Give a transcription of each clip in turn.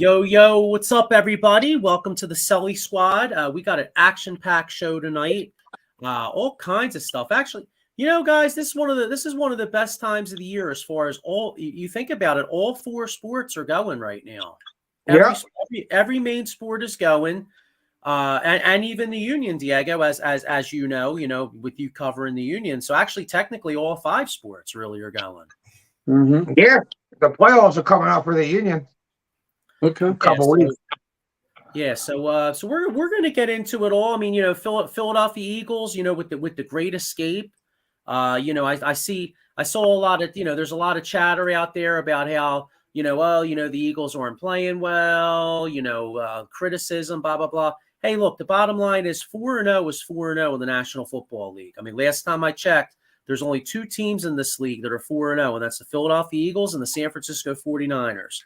Yo, what's up, everybody? Welcome to the Sully Squad. We got an action-packed show tonight. All kinds of stuff. Actually, guys, this is one of the best times of the year as far as all you think about it. All four sports are going right now. Every main sport is going, and even the Union, Diego, as you know, with you covering the Union. So actually, technically, all five sports really are going. Mm-hmm. Yeah, the playoffs are coming up for the Union. Okay. A couple weeks. So we're going to get into it all. I mean, Philadelphia Eagles, with the Great Escape. I saw a lot of, there's a lot of chatter out there about how, the Eagles aren't playing well, criticism, blah, blah, blah. Hey, look, the bottom line is 4-0 is 4-0 in the National Football League. I mean, last time I checked, there's only two teams in this league that are 4-0, and that's the Philadelphia Eagles and the San Francisco 49ers.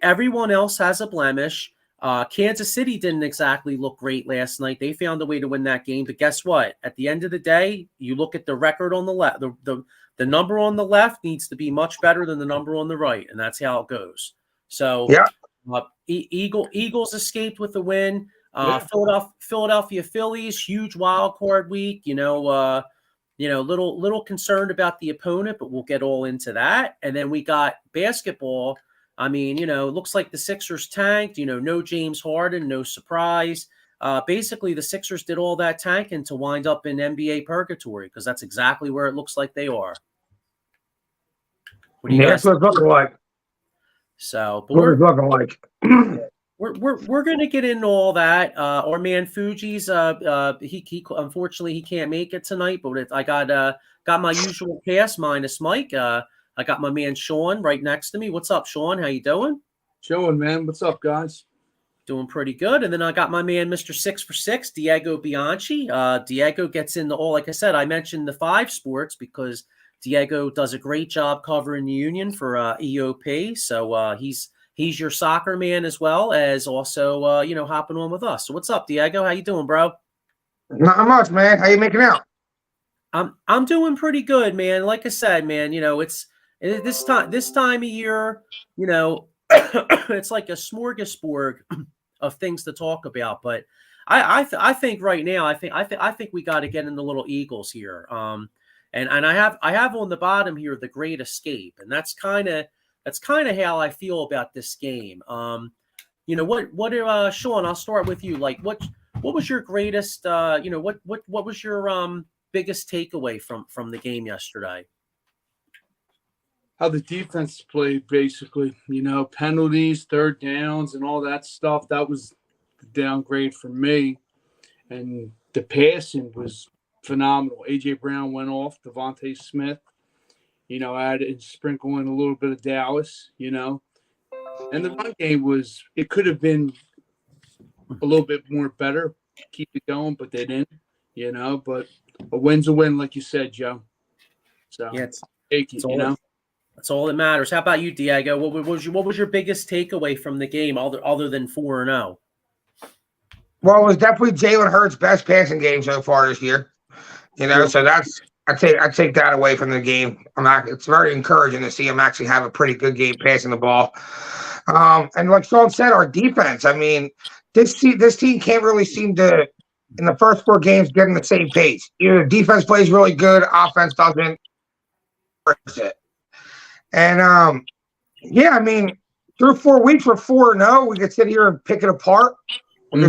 Everyone else has a blemish. Kansas City didn't exactly look great last night. They found a way to win that game. But guess what? At the end of the day, you look at the record on the left. The number on the left needs to be much better than the number on the right, and that's how it goes. So, Eagles escaped with the win. Philadelphia Phillies, huge wild card week. Little concerned about the opponent, but we'll get all into that. And then we got basketball. I mean, it looks like the Sixers tanked. No James Harden, no surprise. Basically, the Sixers did all that tanking to wind up in NBA purgatory because that's exactly where it looks like they are. What do you guys? That's what it's looking like. So, but what it's looking like. We're going to get into all that. Our man Fuji's he unfortunately he can't make it tonight, but I got my usual cast minus Mike. I got my man Sean right next to me. What's up, Sean? How you doing? Chilling, man. What's up, guys? Doing pretty good. And then I got my man Mr. 6 for 6, Diego Bianchi. Diego gets into all, like I said, I mentioned the five sports because Diego does a great job covering the Union for EOP. So he's your soccer man as well as also, hopping on with us. So what's up, Diego? How you doing, bro? Not much, man. How you making out? I'm doing pretty good, man. Like I said, man, it's this time of year, it's like a smorgasbord of things to talk about. But I think right now, I think we got to get in the little Eagles here. And I have on the bottom here the Great Escape, and that's kind of how I feel about this game. Sean, I'll start with you. Like, what was your greatest? What was your biggest takeaway from the game yesterday? How the defense played, basically. Penalties, third downs, and all that stuff. That was the downgrade for me. And the passing was phenomenal. A.J. Brown went off. Devontae Smith. Added sprinkle in a little bit of Dallas, And the run game it could have been a little bit more better, keep it going, but they didn't, But a win's a win, like you said, Joe. So take it, That's all that matters. How about you, Diego? What was your biggest takeaway from the game other than 4-0? Well, it was definitely Jalen Hurts' best passing game so far this year. So that's I take that away from the game. It's very encouraging to see him actually have a pretty good game passing the ball. And like Sean said, our defense. I mean, this team can't really seem to, in the first four games, get on the same page. Either defense plays really good, offense doesn't. And I mean, through 4 weeks we're 4-0. We could sit here and pick it apart. But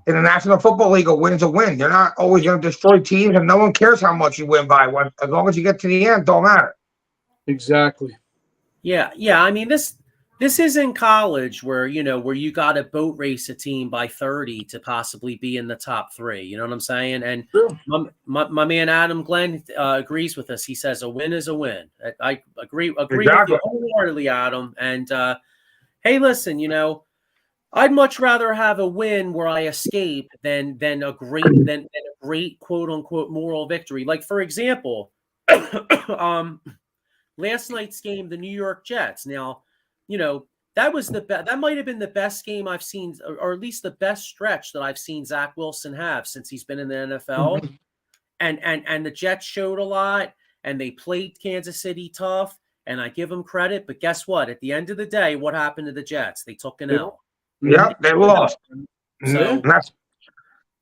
in the National Football League, a win's a win. You're not always going to destroy teams, and no one cares how much you win by. As long as you get to the end, don't matter. Exactly. Yeah. I mean, this isn't college where you got to boat race a team by 30 to possibly be in the top 3. You know what I'm saying? And my man Adam Glenn agrees with us. He says a win is a win. I agree with you wholeheartedly, Adam. And hey, listen, I'd much rather have a win where I escape than a great quote unquote moral victory. Like, for example, last night's game, the New York Jets. Now, that was that might have been the best game I've seen, or at least the best stretch that I've seen Zach Wilson have since he's been in the NFL. Mm-hmm. And the Jets showed a lot, and they played Kansas City tough. and I give them credit. But guess what? At the end of the day, what happened to the Jets? They took an L. Yep, they lost. So And that's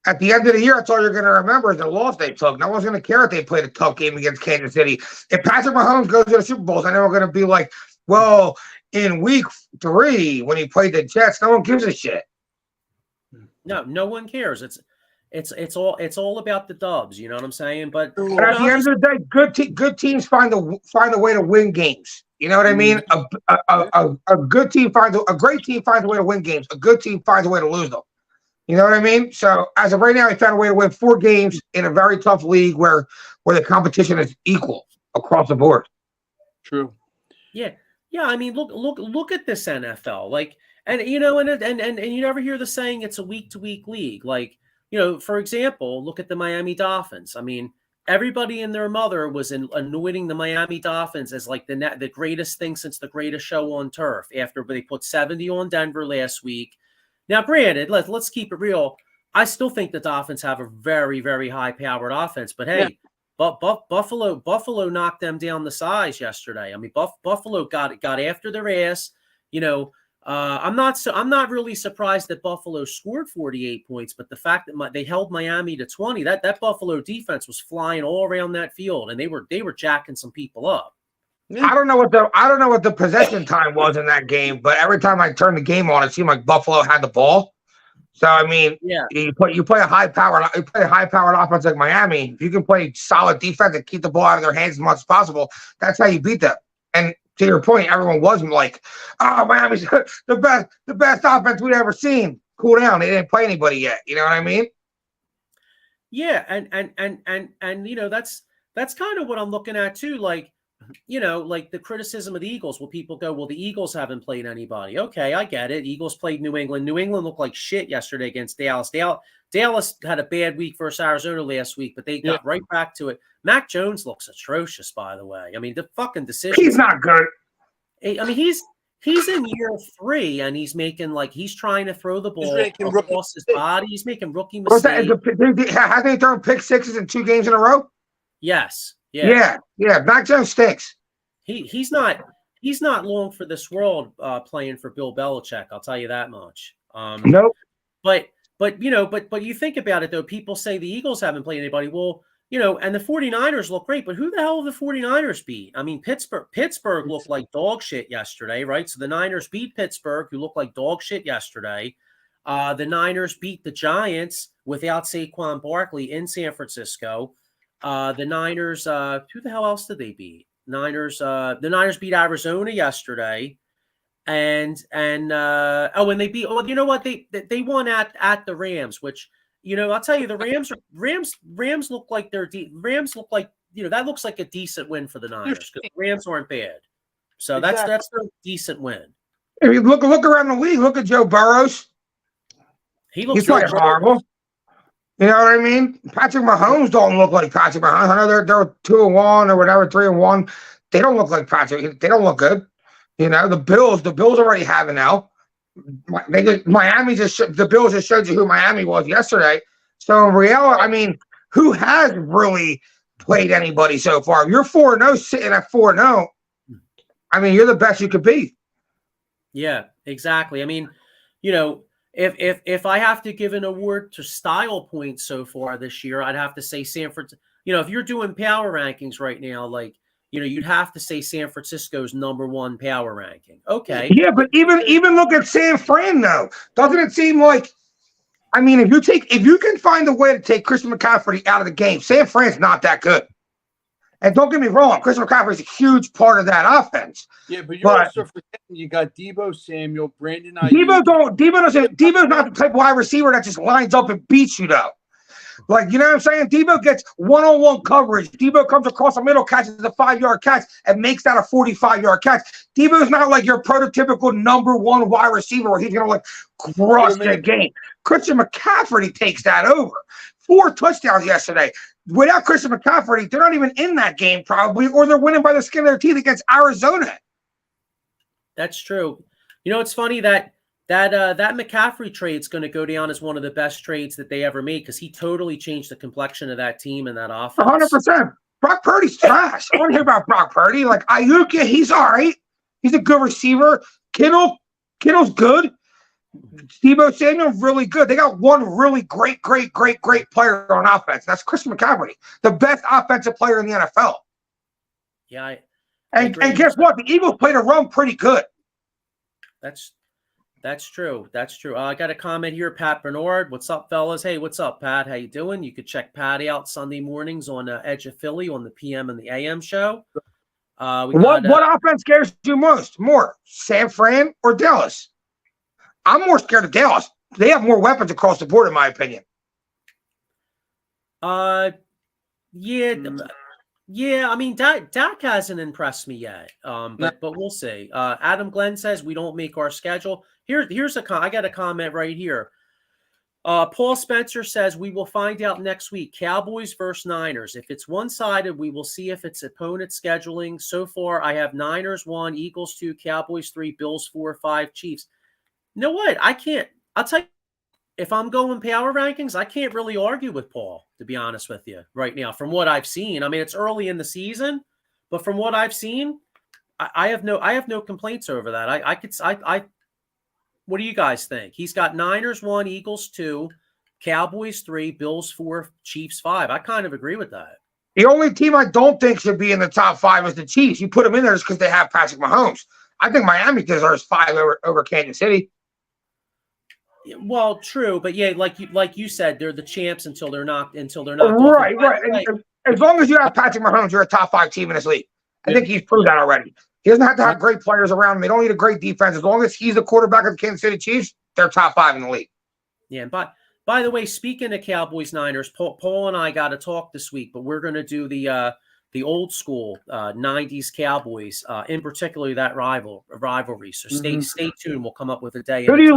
at the end of the year. That's all you're going to remember is the loss they took. No one's going to care if they played a tough game against Kansas City. If Patrick Mahomes goes to the Super Bowl, I know we're going to be like, well, in week 3 when he played the Jets, no one gives a shit. no one cares. It's all about the dubs. You know what I'm saying? But at the end of the day, good teams find a way to win games. You know what I mean? A good team a great team finds a way to win games. A good team finds a way to lose them. You know what I mean? So as of right now, he found a way to win 4 games in a very tough league where the competition is equal across the board. True. Yeah. I mean, look at this NFL. Like, and you know, and you never hear the saying it's a week to week league. Like, you know, for example, look at the Miami Dolphins. I mean, everybody and their mother was anointing the Miami Dolphins as like the greatest thing since the greatest show on turf after they put 70 on Denver last week. Now, granted, let's keep it real. I still think the Dolphins have a very, very high-powered offense. But hey, Buffalo knocked them down the size yesterday. I mean, Buffalo got after their ass. You know, I'm not really surprised that Buffalo scored 48 points, but the fact that they held Miami to 20, that Buffalo defense was flying all around that field, and they were jacking some people up. I don't know what the possession time was in that game, but every time I turned the game on, it seemed like Buffalo had the ball. So I mean, you play a high powered offense like Miami. If you can play solid defense and keep the ball out of their hands as much as possible, that's how you beat them. And to your point, everyone wasn't like, "Oh, Miami's the best offense we've ever seen." Cool down. They didn't play anybody yet. You know what I mean? Yeah, and you know, that's kind of what I'm looking at too. Like, you know, like the criticism of the Eagles. Well, people go, well, the Eagles haven't played anybody. Okay, I get it. Eagles played New England. New England looked like shit yesterday against Dallas. Dallas had a bad week versus Arizona last week, but they got right back to it. Mac Jones looks atrocious, by the way. I mean, the fucking decision. He's not good. I mean, he's in year 3, and he's trying to throw the ball across his body. He's making rookie mistakes. Hasn't he thrown pick sixes in 2 games in a row? Yes. Yeah. Mac Jones stinks. He's not long for this world playing for Bill Belichick. I'll tell you that much. Nope. But you know, but you think about it though. People say the Eagles haven't played anybody. Well, you know, and the 49ers look great, but who the hell have the 49ers beat? I mean, Pittsburgh looked like dog shit yesterday, right? So the Niners beat Pittsburgh, who looked like dog shit yesterday. The Niners beat the Giants without Saquon Barkley in San Francisco. The Niners, who the hell else did they beat? The Niners beat Arizona yesterday. And they beat, oh, you know what? They won at the Rams, which, you know, I'll tell you, the Rams look like Rams look like, you know, that looks like a decent win for the Niners because the Rams aren't bad. So that's a decent win. If you look around the league, look at Joe Burrows. He's playing horrible. You know what I mean? Patrick Mahomes don't look like Patrick Mahomes. I know they're 2-1 or whatever, 3-1. They don't look like Patrick. They don't look good. You know, the Bills already have an L. The Bills just showed you who Miami was yesterday. So in reality, I mean, who has really played anybody so far? If you're 4-0, sitting at 4-0, I mean, you're the best you could be. Yeah, exactly. I mean, you know, if I have to give an award to style points so far this year, I'd have to say San Francisco. You know, if you're doing power rankings right now, like, you know, you'd have to say San Francisco's #1 power ranking. Okay. Yeah, but even look at San Fran though. Doesn't it seem like, I mean, if you can find a way to take Christian McCaffrey out of the game, San Fran's not that good. And don't get me wrong, Christian McCaffrey is a huge part of that offense. Yeah, but you're also forgetting you got Deebo Samuel, Brandon Ayuk. Deebo's not the type of wide receiver that just lines up and beats you though. Like, you know what I'm saying? Deebo gets one-on-one coverage. Deebo comes across the middle, catches a 5-yard catch, and makes that a 45-yard catch. Deebo's not like your prototypical #1 wide receiver where he's going to like crush the game. Christian McCaffrey takes that over. 4 touchdowns yesterday. Without Christian McCaffrey, they're not even in that game probably, or they're winning by the skin of their teeth against Arizona. That's true. You know, it's funny that McCaffrey trade's going to go down as one of the best trades that they ever made because he totally changed the complexion of that team and that offense. 100%. Brock Purdy's trash. I want to hear about Brock Purdy. Like Ayuk, yeah, he's all right. He's a good receiver. Kittle's good. Deebo Samuel's really good. They got one really great player on offense. That's Chris McCaffrey, the best offensive player in the NFL. Yeah, and guess what? The Eagles played a run pretty good. That's true. That's true. I got a comment here, Pat Bernard. What's up, fellas? Hey, what's up, Pat? How you doing? You could check Patty out Sunday mornings on Edge of Philly on the PM and the AM show. What offense scares you more, San Fran or Dallas? I'm more scared of Dallas. They have more weapons across the board, in my opinion. Yeah. I mean, Dak hasn't impressed me yet. But we'll see. Adam Glenn says we don't make our schedule. Here's I got a comment right here. Paul Spencer says we will find out next week. Cowboys versus Niners. If it's one-sided, we will see if it's opponent scheduling. So far, I have Niners 1, Eagles 2, Cowboys 3, Bills 4, 5, Chiefs. You know what? I'll tell you, if I'm going power rankings, I can't really argue with Paul, to be honest with you, right now, from what I've seen. I mean, it's early in the season, but from what I've seen, I have no complaints over that. What do you guys think? He's got Niners 1, Eagles 2, Cowboys 3, Bills 4, Chiefs 5. I kind of agree with that. The only team I don't think should be in the top 5 is the Chiefs. You put them in there just because they have Patrick Mahomes. I think Miami deserves 5 over Kansas City. Well, true, but yeah, like you said, they're the champs until they're not. Right. And as long as you have Patrick Mahomes, you're a top 5 team in this league. I think he's proved that already. He doesn't have to have great players around him. They don't need a great defense. As long as he's the quarterback of the Kansas City Chiefs, they're top 5 in the league. Yeah, and by the way, speaking of Cowboys Niners, Paul and I got to talk this week, but we're going to do the old school 90s Cowboys, in particular that rivalry. So stay tuned. We'll come up with a day. Who do you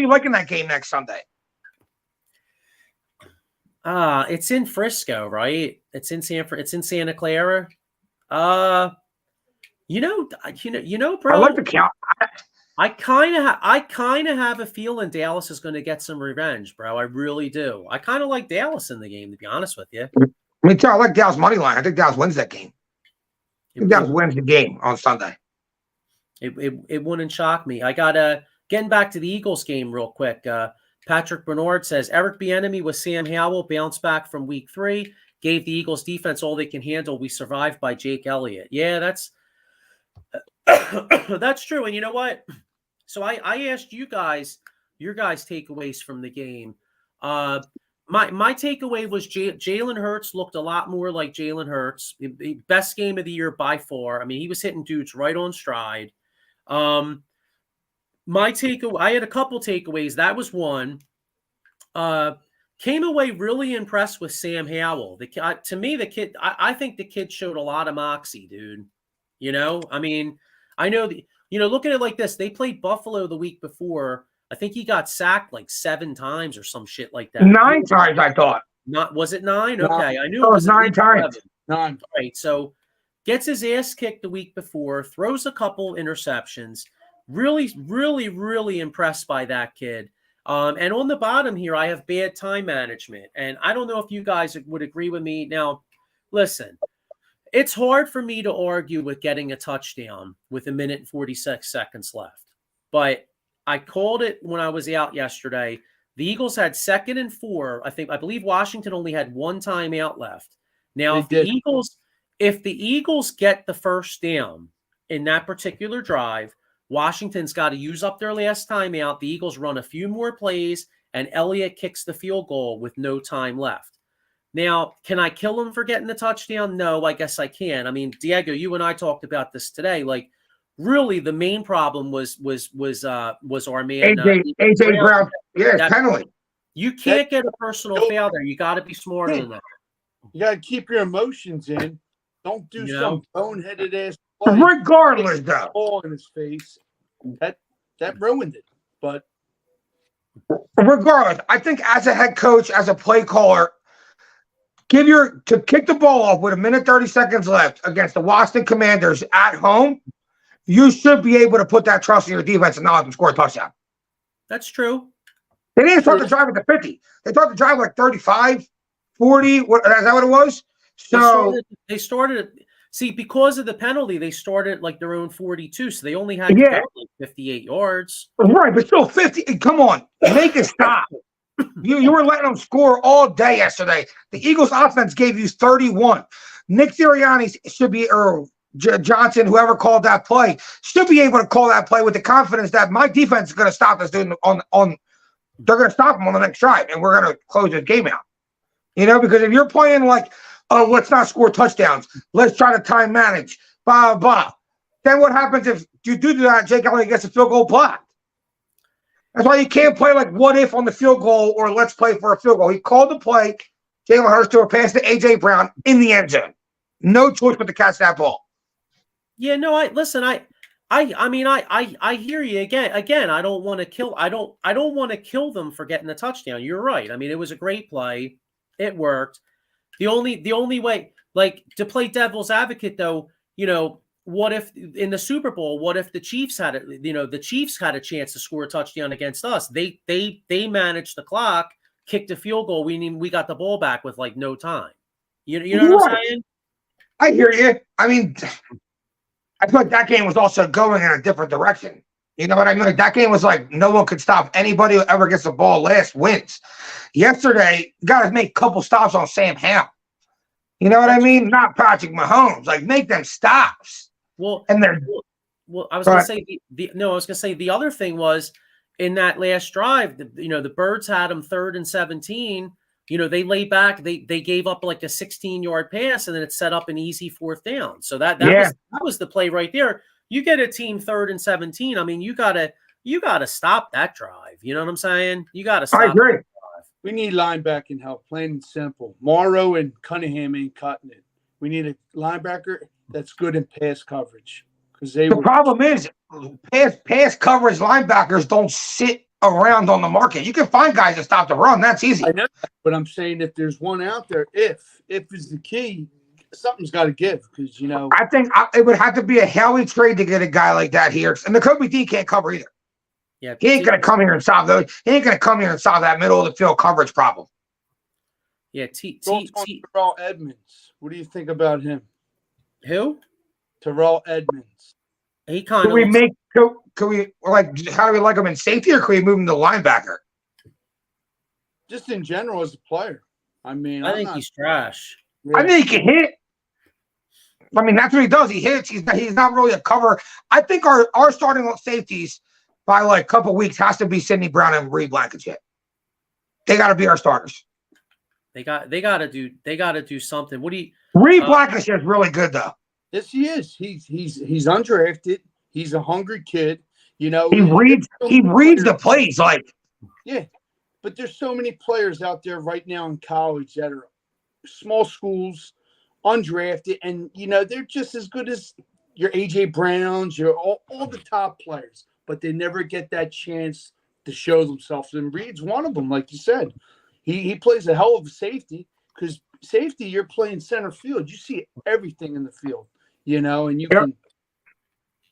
like in that game next Sunday? It's in Frisco, right? It's in Santa Clara. You know, bro. I like the count. I kind of have a feeling Dallas is going to get some revenge, bro. I really do. I kind of like Dallas in the game, to be honest with you. Me too. I like Dallas money line. I think Dallas wins that game. I think Dallas wins the game on Sunday. It wouldn't shock me. I got getting back to the Eagles game real quick. Patrick Bernard says Eric Bieniemy with Sam Howell bounced back from week 3, gave the Eagles defense all they can handle. We survived by Jake Elliott. Yeah, that's true. And you know what? So I asked you guys your guys' takeaways from the game. My takeaway was Jalen Hurts looked a lot more like Jalen Hurts. Best game of the year by far. I mean, he was hitting dudes right on stride. My takeaway, I had a couple takeaways. That was one. Came away really impressed with Sam Howell. To me, the kid, I think the kid showed a lot of moxie, dude. You know, I mean, I know look at it like this. They played Buffalo the week before. I think he got sacked like 7 times or some shit like that. 9 times, I thought. Was it 9? Okay, I knew it was 9 times. 9. Right, so gets his ass kicked the week before, throws a couple interceptions. Really, really, really impressed by that kid. And on the bottom here, I have bad time management. And I don't know if you guys would agree with me. Now, listen, it's hard for me to argue with getting a touchdown with 1 minute and 46 seconds left. But I called it when I was out yesterday. The Eagles had 2nd and 4. I believe Washington only had 1 timeout left. Now, if the Eagles get the first down in that particular drive, Washington's got to use up their last timeout. The Eagles run a few more plays, and Elliott kicks the field goal with no time left. Now, can I kill him for getting the touchdown? No, I guess I can. I mean, Diego, you and I talked about this today. Like, really, the main problem was our man AJ Brown. Yeah, penalty. You can't get a personal foul there. You got to be smarter than that. You got to keep your emotions in. Don't do some boneheaded ass play. Regardless, though, ball in his face. That ruined it. But regardless, I think as a head coach, as a play caller, to kick the ball off with 1 minute 30 seconds left against the Washington Commanders at home, you should be able to put that trust in your defense and not let them score a touchdown. That's true. They didn't start the drive at the 50. They started the drive like 35, 40. Is that what it was? So They started. See, because of the penalty, they started like their own 42, so they only had to yeah, go like 58 yards. right, but still 50. Come on, make it stop. You were letting them score all day yesterday. The Eagles offense gave you 31. Nick Sirianni should be, or Johnson, whoever called that play, should be able to call that play with the confidence that my defense is going to stop this dude on. They're going to stop him on the next drive, and we're going to close this game out. You know, because if you're playing like, oh, let's not score touchdowns, let's try to time manage, blah, blah. Then what happens if you do that, Jake Elliott gets a field goal blocked? That's why you can't play like what if on the field goal or let's play for a field goal. He called the play, Jalen Hurts to a pass to A.J. Brown in the end zone. No choice but to catch that ball. Yeah, no, I mean, I hear you again. I don't want to kill. I don't want to kill them for getting the touchdown. You're right. I mean, it was a great play. It worked. The only way, like, to play devil's advocate, though, you know, what if in the Super Bowl, what if the Chiefs had it? You know, the Chiefs had a chance to score a touchdown against us. They managed the clock, kicked a field goal. We got the ball back with like no time. You know what I'm saying? I hear you. I mean, I feel like that game was also going in a different direction. You know what I mean? Like, that game was like no one could stop anybody who ever gets the ball last wins. Yesterday, you got to make a couple stops on Sam Howell. You know what I mean? Not Patrick Mahomes. Like, make them stops. Well, and they're I was going to say I was going to say the other thing was in that last drive. The Birds had them 3rd and 17. You know, they laid back. They gave up like a 16-yard pass, and then it set up an easy 4th down. So that was the play right there. You get a team 3rd and 17. I mean, you gotta stop that drive. You know what I'm saying? You gotta stop. I agree. We need linebacking help, plain and simple. Morrow and Cunningham ain't cutting it. We need a linebacker that's good in pass coverage. Because the problem is pass coverage linebackers don't sit around on the market. You can find guys that stop the run. That's easy. I know, but I'm saying if there's one out there, if is the key, something's got to give because, you know. I think it would have to be a Howie trade to get a guy like that here. And the Kobe D can't cover either. Yeah, he ain't going to come here and solve those. He ain't going to come here and solve that middle of the field coverage problem. Yeah, Terrell Edmonds. What do you think about him? Who? Terrell Edmonds. He kind of. Can we like? How do we like him in safety, or can we move him to linebacker? Just in general as a player. I mean, I think he's trash. I think he can hit. I mean, that's what he does. He hits. He's not really a cover. I think our starting safeties by like a couple weeks has to be Sidney Brown and Reed Blankenship. They got to be our starters. They got to do something. What do you? Reed Blankenship is really good though. Yes, he is. He's undrafted. He's a hungry kid. You know, he reads the plays like. Yeah, but there's so many players out there right now in college that are small schools, undrafted, and you know they're just as good as your AJ Browns, your all the top players, but they never get that chance to show themselves. And Reed's one of them, like you said. He plays a hell of a safety because safety, you're playing center field. You see everything in the field, you know, and you can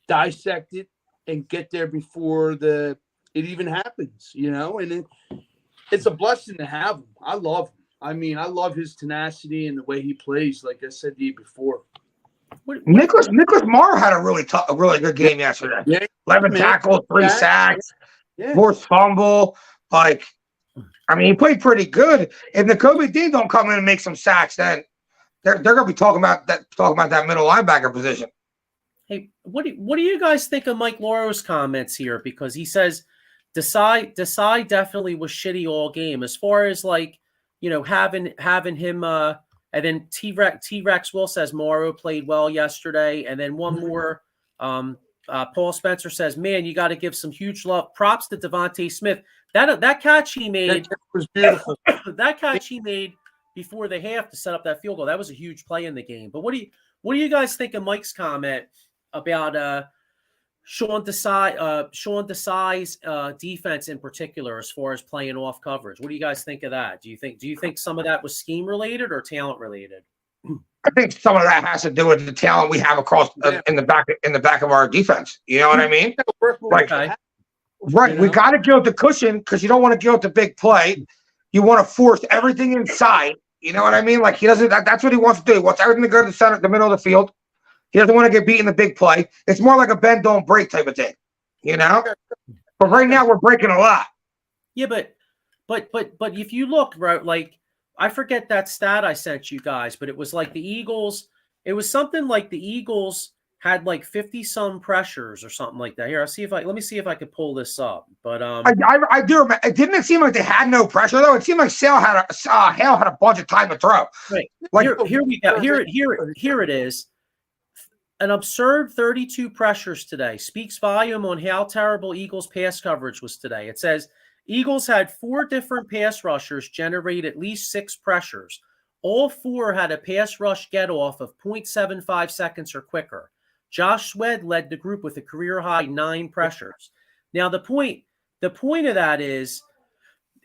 dissect it and get there before it even happens, you know, and it's a blessing to have him. I love him. I mean, I love his tenacity and the way he plays, like I said to you before. Nicholas Morrow had a really good game yesterday. Yeah. 11 tackles, 3 sacks, forced fumble. Like, I mean, he played pretty good. If the Kobe Dean don't come in and make some sacks, then they're going to be talking about that middle linebacker position. Hey, what do you guys think of Mike Loro's comments here? Because he says Desai definitely was shitty all game. As far as like, you know, having him and then T-Rex Will says Morrow played well yesterday. And then one more, Paul Spencer says, man, you got to give some huge love. Props to Devontae Smith. That catch he made that was beautiful. That catch he made before the half to set up that field goal. That was a huge play in the game. But what do you guys think of Mike's comment about Sean Desai's defense in particular, as far as playing off coverage? What do you guys think of that? Do you think some of that was scheme related or talent related? I think some of that has to do with the talent we have across in the back of our defense. You know what I mean? Like, right. You know? We got to give the cushion because you don't want to give the big play. You want to force everything inside. You know what I mean? Like he doesn't. That's what he wants to do. He wants everything to go to the center, the middle of the field. He doesn't want to get beat in the big play. It's more like a bend don't break type of thing. You know. But right now we're breaking a lot. Yeah, but if you look, right, like I forget that stat I sent you guys, but it was like the Eagles. It was something like the Eagles had like 50 some pressures or something like that. Here, let me see if I could pull this up. But I do remember. Didn't it seem like they had no pressure though? It seemed like Hale had a bunch of time to throw. Right. Like here we go. Here it is. An absurd 32 pressures today speaks volume on how terrible Eagles pass coverage was today. It says Eagles had 4 different pass rushers generate at least 6 pressures. All 4 had a pass rush get off of 0.75 seconds or quicker. Josh Swed led the group with a career high 9 pressures. Now the point of that is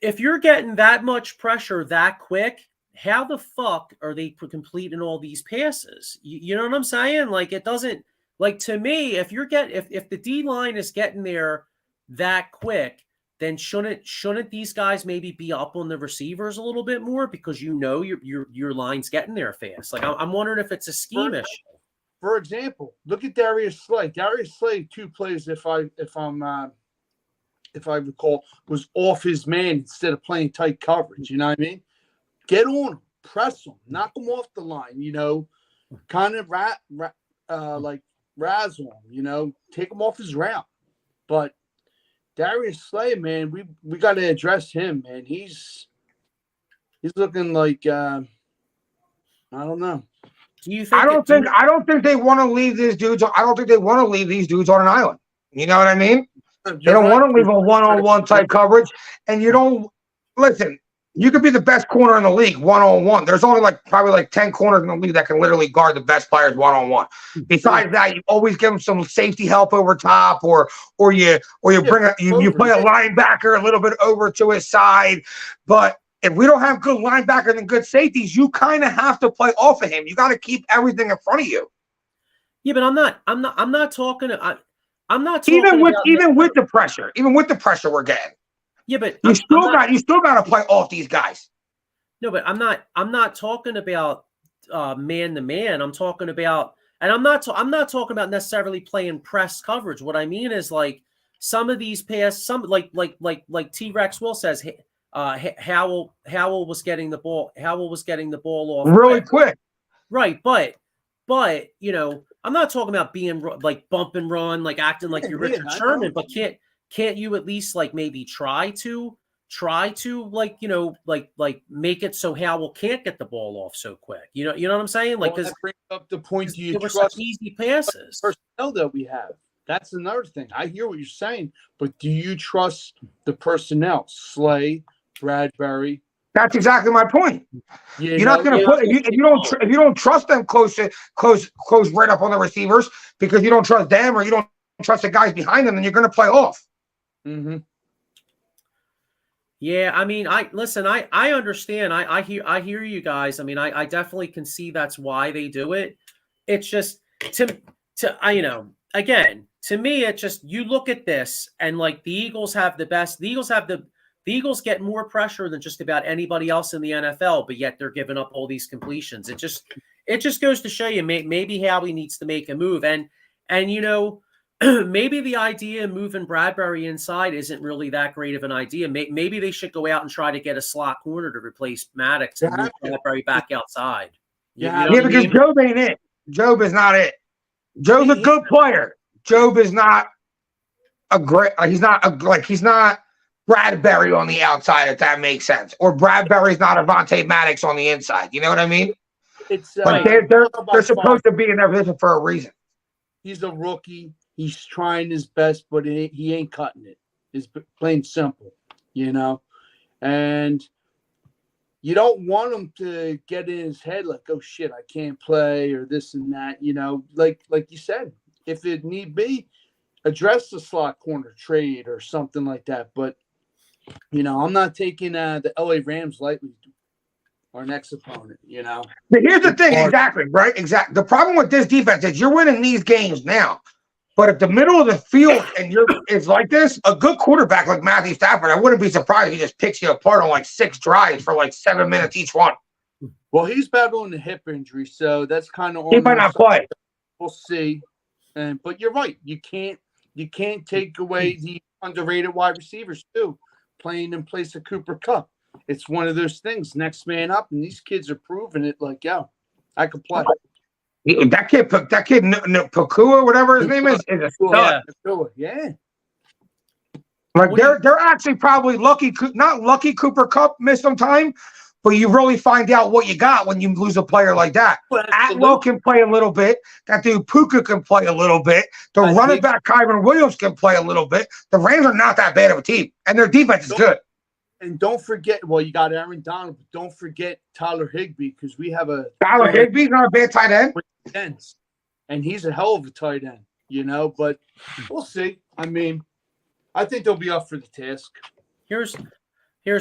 if you're getting that much pressure that quick, how the fuck are they completing all these passes? You know what I'm saying? Like it doesn't, like to me, if the D line is getting there that quick, then shouldn't these guys maybe be up on the receivers a little bit more because your line's getting there fast? Like I'm wondering if it's a scheme issue. For example, look at Darius Slay. Darius Slay, 2 plays, if I recall, was off his man instead of playing tight coverage. You know what I mean? Get on him, press him, knock him off the line, you know, kind of like razzle him, you know, take him off his route. But Darius Slay, man, we got to address him, man. He's looking like I don't know. Do you think I don't think they want to leave these dudes. I don't think they want to leave these dudes on an island. You know what I mean? They don't want to leave a one-on-one type coverage, and you don't listen. You could be the best corner in the league one-on-one. There's only probably 10 corners in the league that can literally guard the best players one-on-one. Besides that, you always give them some safety help over top, or you play a linebacker a little bit over to his side. But if we don't have good linebackers and good safeties, you kind of have to play off of him. You got to keep everything in front of you. Yeah, but I'm not talking. I'm not talking even with the pressure we're getting. Yeah, but you still got to play off these guys. No, but I'm not talking about man to man. I'm talking about, and I'm not talking about necessarily playing press coverage. What I mean is like some of these like T-Rex Will says, Howell was getting the ball. Howell was getting the ball off really quick. Right, but you know, I'm not talking about being like bump and run, like acting like you're Richard Sherman, but can't you at least like maybe try to like, you know, like make it so Howell can't get the ball off so quick. You know what I'm saying? Like, because bring up the point, do you trust trust easy passes? Personnel that we have. That's another thing. I hear what you're saying, but do you trust the personnel? Slay, Bradbury. That's exactly my point. You're not going to put if you don't trust them close right up on the receivers because you don't trust them or you don't trust the guys behind them, then you're going to play off. Mm-hmm. Yeah, I mean, I understand. I hear you guys. I mean, I definitely can see that's why they do it. It's just again, to me, it's just you look at this and like the Eagles have the best. The Eagles get more pressure than just about anybody else in the NFL, but yet they're giving up all these completions. It just goes to show you maybe Howie needs to make a move, and you know. Maybe the idea of moving Bradbury inside isn't really that great of an idea. Maybe they should go out and try to get a slot corner to replace Maddox and move Bradbury back outside. Because Job ain't it. Job is not it. Job's a good player. Job is not a great. He's not Bradbury on the outside, if that makes sense. Or Bradbury's not Avonte Maddox on the inside. You know what I mean? It's they're supposed to be in their position for a reason. He's a rookie. He's trying his best, but he ain't cutting it. It's plain simple, you know? And you don't want him to get in his head like, oh, shit, I can't play or this and that, you know? Like you said, if it need be, address the slot corner trade or something like that. But, you know, I'm not taking the LA Rams lightly, our next opponent, you know? But here's the thing, exactly, right? Exactly. The problem with this defense is you're winning these games now. But if the middle of the field and it's like this, a good quarterback like Matthew Stafford, I wouldn't be surprised if he just picks you apart on like 6 drives for like 7 minutes each one. Well, he's battling a hip injury, so that's kind of He on might their not side. play. We'll see. But you're right. You can't take away the underrated wide receivers too, playing in place of Cooper Kupp. It's one of those things. Next man up, and these kids are proving it. Like, yo, I could play. That kid, Pakua, whatever his name is a stud. Yeah. Like What do they're actually probably lucky, not lucky Cooper Kupp missed some time, but you really find out what you got when you lose a player like that. Well, Atwell can play a little bit. That dude Puka can play a little bit. The running back Kyron Williams can play a little bit. The Rams are not that bad of a team, and their defense is good. And don't forget, well, you got Aaron Donald, but don't forget Tyler Higbee, because we have a Tyler Higbee's not a bad tight end. And he's a hell of a tight end, but we'll see. I mean, I think they'll be up for the task. Here's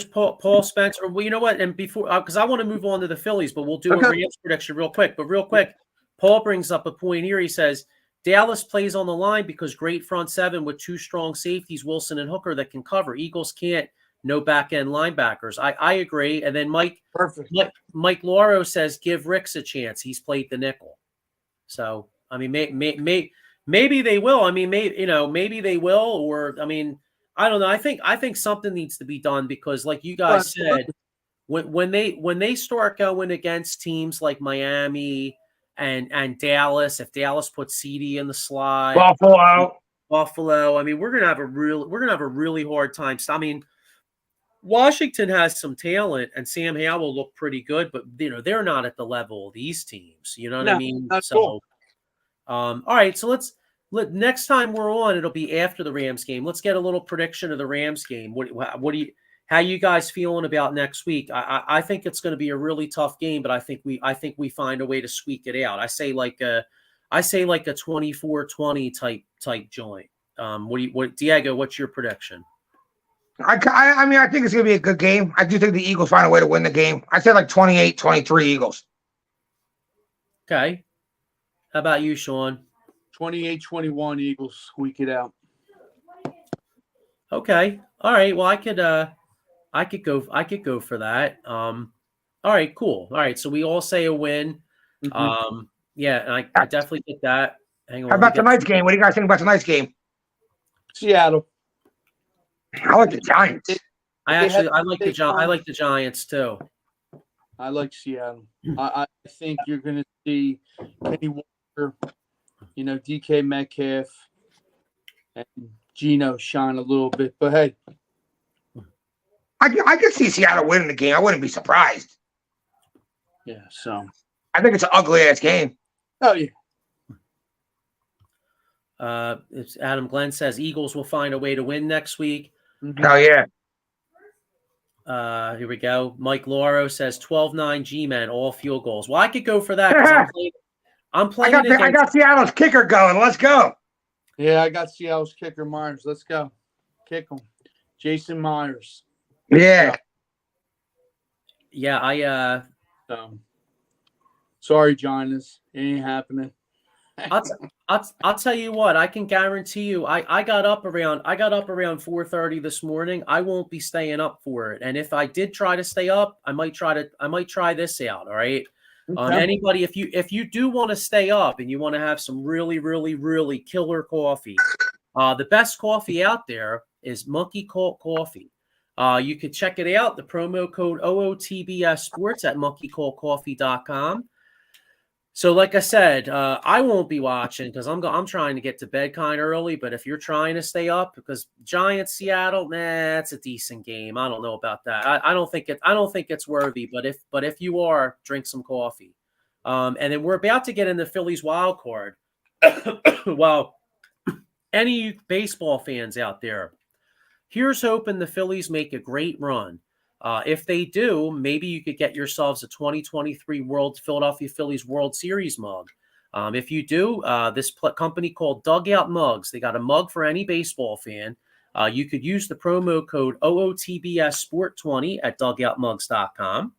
Paul Spencer. Well, you know what? And before, because I want to move on to the Phillies, but we'll do a Rams prediction real quick. But real quick, Paul brings up a point here. He says Dallas plays on the line because great front seven with two strong safeties, Wilson and Hooker, that can cover. Eagles can't. No back end linebackers. I agree. And then Mike Lauro says give Ricks a chance. He's played the nickel. So I mean, maybe they will. I mean, maybe they will. Or I mean, I don't know. I think something needs to be done because, like you guys said, when they start going against teams like Miami and Dallas, if Dallas puts CD in the slot, Buffalo. I mean, we're gonna have a really hard time. So, I mean, Washington has some talent, and Sam Howell looked pretty good, but they're not at the level of these teams. You know what I mean? So, cool. All right. So next time we're on, it'll be after the Rams game. Let's get a little prediction of the Rams game. How you guys feeling about next week? I think it's going to be a really tough game, but I think we find a way to squeak it out. I say like a 24-20 type joint. Diego? What's your prediction? I mean, I think it's going to be a good game. I do think the Eagles find a way to win the game. I say like 28-23 Eagles. Okay. How about you, Sean? 28-21 Eagles squeak it out. Okay. All right. Well, I could go for that. All right, cool. All right. So we all say a win. Mm-hmm. Yeah, and I definitely get that. Hang on. How about tonight's game? What do you guys think about tonight's game? Seattle. I like the Giants. I like the Giants too. I like Seattle. I think you're going to see Kenny Walker, DK Metcalf, and Geno shine a little bit. But hey, I could see Seattle winning the game. I wouldn't be surprised. Yeah. So I think it's an ugly ass game. Oh yeah. It's Adam Glenn says Eagles will find a way to win next week. Mm-hmm. Oh yeah. Here we go. Mike Lauro says 12-9 G-men, all field goals. Well, I could go for that. 'Cause I'm playing. I got Seattle's kicker going. Let's go. Yeah, I got Seattle's kicker Myers. Let's go. Kick him. Jason Myers. Yeah. Yeah, sorry, Giants. It ain't happening. I'll tell you what, I can guarantee you I got up around 4:30 this morning. I won't be staying up for it. And if I did try to stay up, I might try this out. All right. Okay. Anybody, if you do want to stay up and you want to have some really, really, really killer coffee, the best coffee out there is Monkey Cult Coffee. You could check it out. The promo code OOTBS Sports at monkeycultcoffee.com. So, like I said, I won't be watching because I'm trying to get to bed kind of early. But if you're trying to stay up, because Giants Seattle, it's a decent game. I don't know about that. I don't think it's worthy. But if you are, drink some coffee. And then we're about to get in the Phillies wild card. Well, any baseball fans out there, here's hoping the Phillies make a great run. If they do, maybe you could get yourselves a 2023 Philadelphia Phillies World Series mug. If you do, this company called Dugout Mugs, they got a mug for any baseball fan. You could use the promo code OOTBS Sport20 at dugoutmugs.com.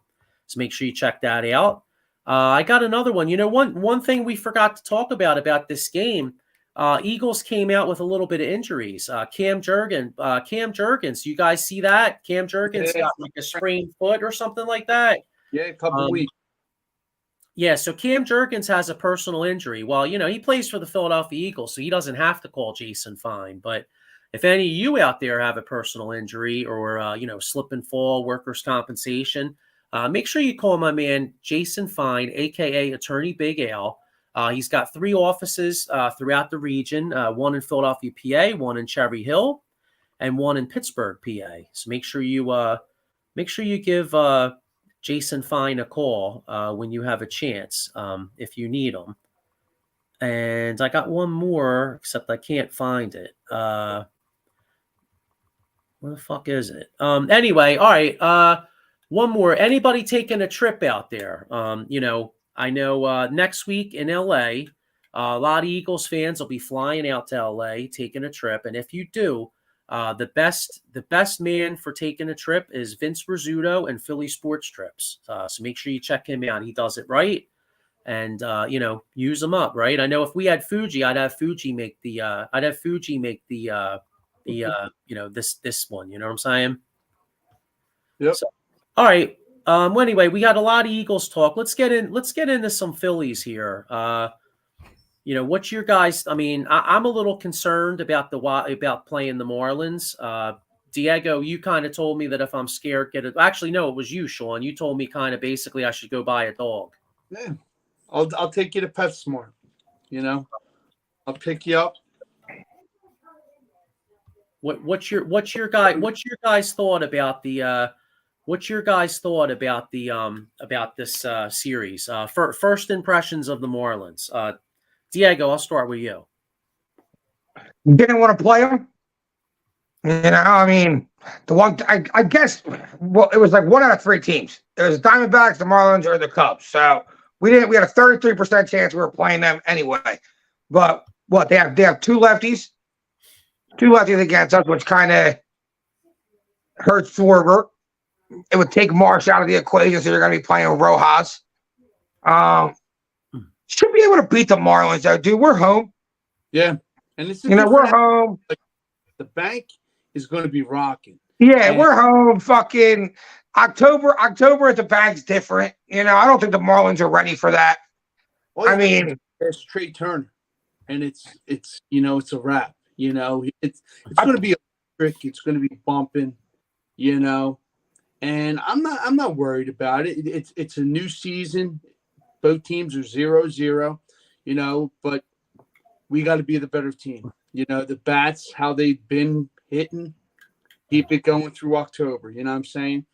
So make sure you check that out. I got another one. One thing we forgot to talk about this game. Eagles came out with a little bit of injuries. Cam Jurgens, you guys see that? Cam Jurgens got like a sprained foot or something like that. Yeah, a couple weeks. Yeah, so Cam Jurgens has a personal injury. Well, he plays for the Philadelphia Eagles, so he doesn't have to call Jason Fine. But if any of you out there have a personal injury or, slip and fall, workers' compensation, make sure you call my man Jason Fine, a.k.a. Attorney Big Al. He's got 3 offices throughout the region, one in Philadelphia, PA, one in Cherry Hill, and one in Pittsburgh, PA. So make sure you give Jason Fine a call when you have a chance, if you need him. And I got one more, except I can't find it. Where the fuck is it? Anyway, all right. One more. Anybody taking a trip out there? I know next week in LA, a lot of Eagles fans will be flying out to LA, taking a trip. And if you do, the best man for taking a trip is Vince Rizzuto and Philly Sports Trips. So make sure you check him out. He does it right, and use them up. Right. I know if we had Fuji, I'd have Fuji make the this one. You know what I'm saying? Yep. So, all right. Well, anyway, we got a lot of Eagles talk. Let's get into some Phillies here. What's your guys? I mean, I'm a little concerned about playing the Marlins. Diego, you kind of told me that if I'm scared, actually, no, it was you, Sean. You told me kind of basically I should go buy a dog. Yeah, I'll take you to PetSmart. I'll pick you up. What's your guys thought about the about this series? First impressions of the Marlins. Diego, I'll start with you. Didn't want to play them. I mean, the one I guess it was like 1 out of 3 teams. It was the Diamondbacks, the Marlins, or the Cubs. So we had a 33% chance we were playing them anyway. But what they have 2 lefties against us, which kind of hurts Schwarber. It would take Marsh out of the equation, so you're going to be playing Rojas. Should be able to beat the Marlins, though, dude. We're home. Yeah, and it's we're home. The bank is going to be rocking. Yeah, we're home. Fucking October at the bank's different. I don't think the Marlins are ready for that. I mean, it's Trey Turner, and it's a wrap. It's going to be electric. It's going to be bumping. And I'm not worried about it. It's a new season. Both teams are 0-0, but we got to be the better team. The bats, how they've been hitting, keep it going through October. You know what I'm saying?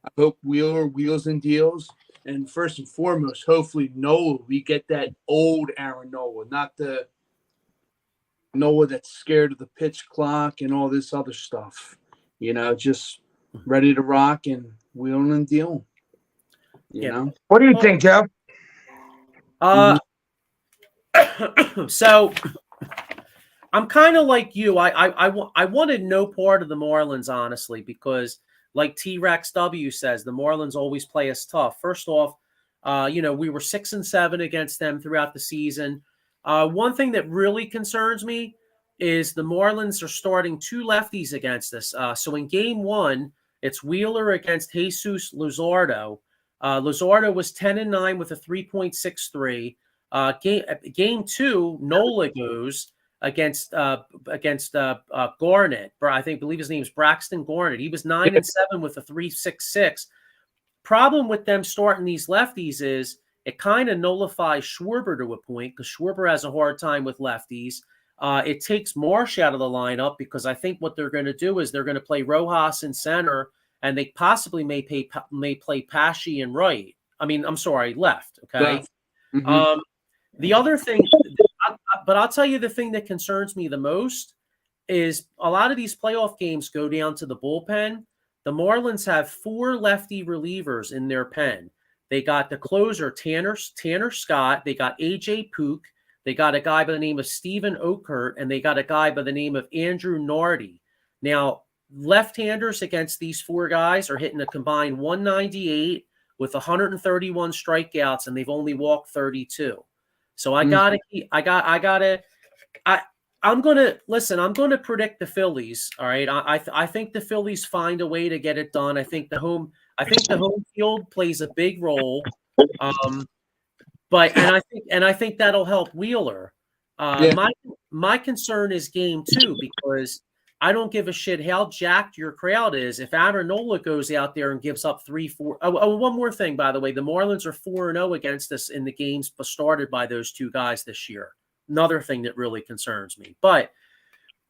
I hope Wheeler wheels and deals. And first and foremost, hopefully Nola, we get that old Aaron Nola, not the Nola that's scared of the pitch clock and all this other stuff. Just ready to rock and wheeling and dealing. You know? What do you think, Joe? So I'm kind of like you. I wanted no part of the Marlins, honestly, because like T-Rex W says, the Marlins always play us tough. First off, we were 6-7 against them throughout the season. One thing that really concerns me is the Marlins are starting 2 lefties against us. So in game 1, it's Wheeler against Jesus Luzardo. Luzardo was 10-9 with a 3.63. Game 2, Nola goes against Garnett. Believe his name is Braxton Garnett. He was 9-7 with a 3.66. Problem with them starting these lefties is it kind of nullifies Schwarber to a point because Schwarber has a hard time with lefties. It takes Marsh out of the lineup because I think what they're going to do is they're going to play Rojas in center, and they possibly may play Pesci in right. Left. Okay. Mm-hmm. The other thing, but I'll tell you the thing that concerns me the most is a lot of these playoff games go down to the bullpen. The Marlins have 4 lefty relievers in their pen. They got the closer, Tanner Scott. They got A.J. Pook. They got a guy by the name of Steven Okert, and they got a guy by the name of Andrew Nardi. Now, left-handers against these 4 guys are hitting a combined 198 with 131 strikeouts, and they've only walked 32. So I'm going to predict the Phillies. All right. I think the Phillies find a way to get it done. I think the I think the home field plays a big role. But I think that'll help Wheeler. My concern is game 2 because I don't give a shit how jacked your crowd is. If Aaronola goes out there and gives up 3-4. Oh, one more thing, by the way, the Marlins are 4-0 against us in the games started by those two guys this year. Another thing that really concerns me. But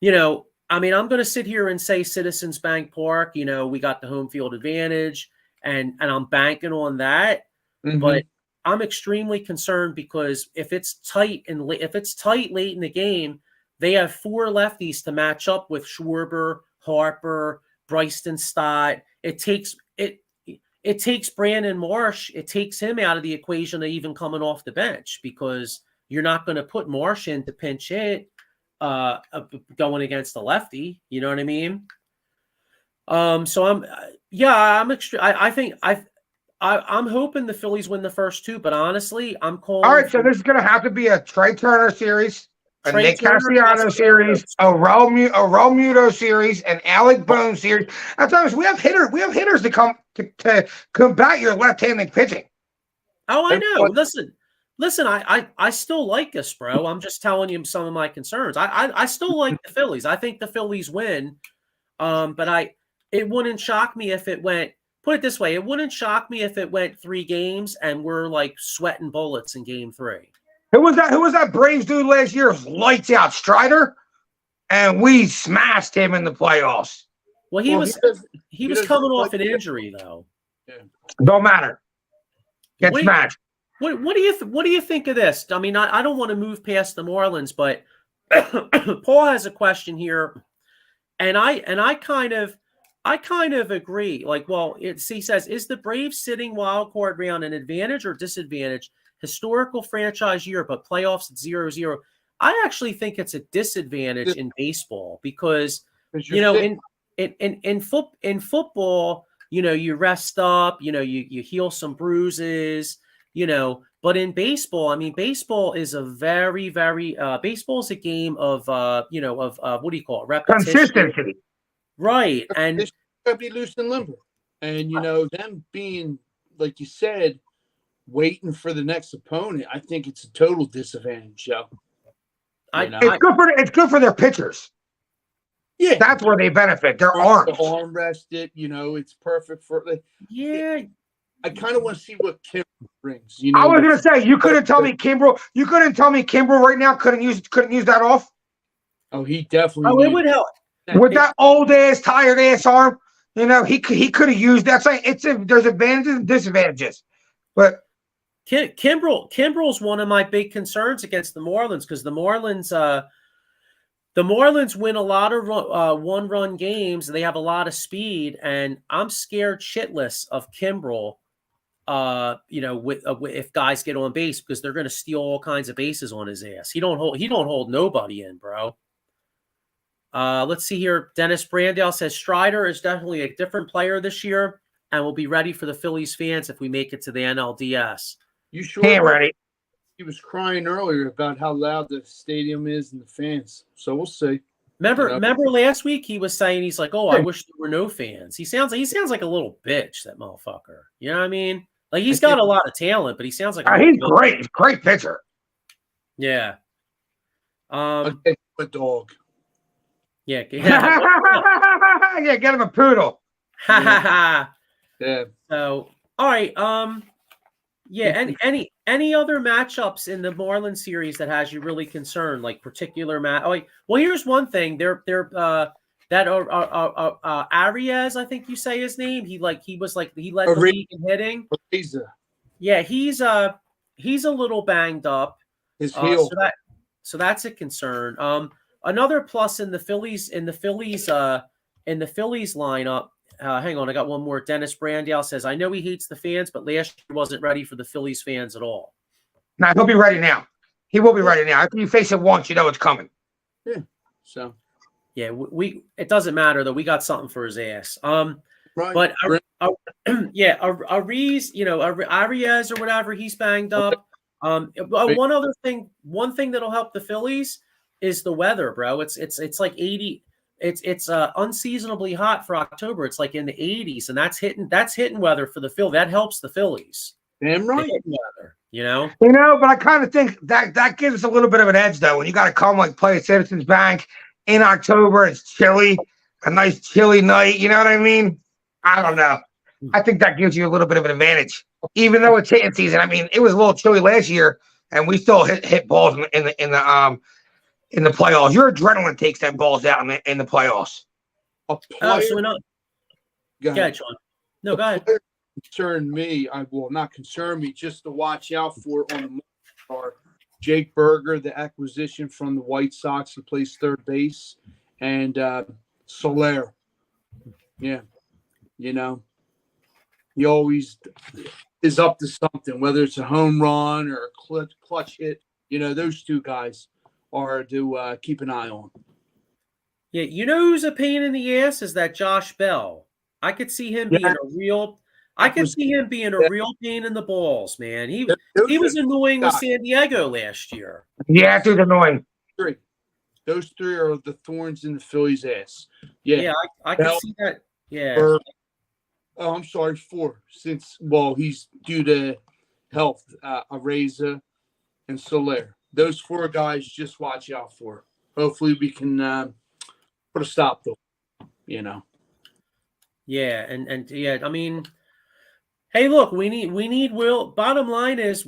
I'm going to sit here and say Citizens Bank Park. We got the home field advantage, and I'm banking on that. Mm-hmm. But I'm extremely concerned because if it's tight late in the game, they have 4 lefties to match up with Schwarber, Harper, Bryson Stott. It takes Brandon Marsh. It takes him out of the equation of even coming off the bench because you're not going to put Marsh in to pinch hit going against the lefty. You know what I mean? So I'm hoping the Phillies win the first 2, but honestly, I'm calling. All right, so this is going to have to be a Trey Turner series, a Nick Castellanos series, a Raul Muto series, an Alec Boone series. That's honest. We have hitters to come to combat your left-handed pitching. Oh, I know. Listen. I still like us, bro. I'm just telling you some of my concerns. I still like the Phillies. I think the Phillies win. But it wouldn't shock me if it went. Put it this way, it wouldn't shock me if it went 3 games and we're like sweating bullets in game 3. Who was that Braves dude last year? Lights out Strider, and we smashed him in the playoffs. Well, he was coming off an injury though. Yeah. Don't matter. Get smashed. What do you think of this? I mean, I don't want to move past the Marlins, but Paul has a question here, and I kind of agree. Like, well, he says, is the Braves sitting wild card round an advantage or disadvantage? Historical franchise year, but playoffs at 0-0. I actually think it's a disadvantage in baseball because in football, you rest up, you heal some bruises, but in baseball, I mean, baseball is a very, very baseball is a game of what do you call it? Repetition. Consistency. Right. And it's gotta be loose and limber. And them being, like you said, waiting for the next opponent, I think it's a total disadvantage, Joe. It's good for their pitchers. Yeah, that's where they benefit. Their arms. The arm rested, it's perfect for I kind of want to see what Kimbrel brings. I was gonna say you couldn't tell me Kimbrel. You couldn't tell me Kimbrel right now couldn't use that off. Oh, he definitely. Oh, it would help with that old ass, tired ass arm. He could have used that. There's advantages and disadvantages, but Kimbrel's one of my big concerns against the Marlins because the Marlins win a lot of one-run games. They have a lot of speed, and I'm scared shitless of Kimbrel. If guys get on base because they're going to steal all kinds of bases on his ass. He don't hold nobody in, bro. Let's see here. Dennis Brandale says Strider is definitely a different player this year and will be ready for the Phillies fans if we make it to the NLDS. You sure? Can't ready. He was crying earlier about how loud the stadium is and the fans. So we'll see. Remember last week he was saying he's like, "Oh, I wish there were no fans." He sounds like a little bitch, that motherfucker. You know what I mean? Like he's got a lot of talent, but he sounds like he's great. He's a great pitcher. Yeah. A dog. Yeah. Yeah, get him a poodle. Yeah. Yeah. So, all right. Yeah. And any other matchups in the Marlins series that has you really concerned, like particular match? Oh, well, here's one thing. They're Arias, I think you say his name. He led the league in hitting. Yeah, he's a little banged up. His heel. So that's a concern. Another plus in the Phillies lineup. Hang on, I got one more. Dennis Brandale says, I know he hates the fans, but last year wasn't ready for the Phillies fans at all. Nah, he'll be ready now. He will be ready now. After you face it once, you know it's coming. Yeah. So. Yeah, it doesn't matter though. We got something for his ass. Right. But Arias, Arias or whatever, he's banged up. One thing that'll help the Phillies is the weather, bro. It's like 80. it's unseasonably hot for October. It's like in the 80s, and that's hitting weather for the Phillies. That helps the Phillies. Damn right. Weather, you know. But I kind of think that gives us a little bit of an edge, though. When you got to come like play at Citizens Bank in October, it's chilly, a nice chilly night. You know what I mean? I don't know. I think that gives you a little bit of an advantage, even though it's hitting season. I mean, it was a little chilly last year, and we still hit balls in the playoffs. Your adrenaline takes them balls out in the playoffs. A So player, we're not. go Go ahead. ahead, Sean. No, go ahead. Concern me. I will not concern me. Just to watch out for on the are Jake Berger, the acquisition from the White Sox, who plays third base, and Soler. Yeah, you know, he always is up to something, whether it's a home run or a clutch hit. You know, those two guys are to keep an eye on. Yeah, you know who's a pain in the ass is that Josh Bell. I could see him being a real. I could see him being a real pain in the balls, man. He was annoying with San Diego last year. Yeah, dude's annoying. Those three are the thorns in the Phillies' ass. Yeah, I could see that. Yeah. Oh, I'm sorry, 4. Since he's due to health, Areza and Soler. Those 4 guys, just watch out for. Hopefully, we can put a stop to them, you know. Yeah, and yeah, I mean, hey, look, we need Will. Bottom line is,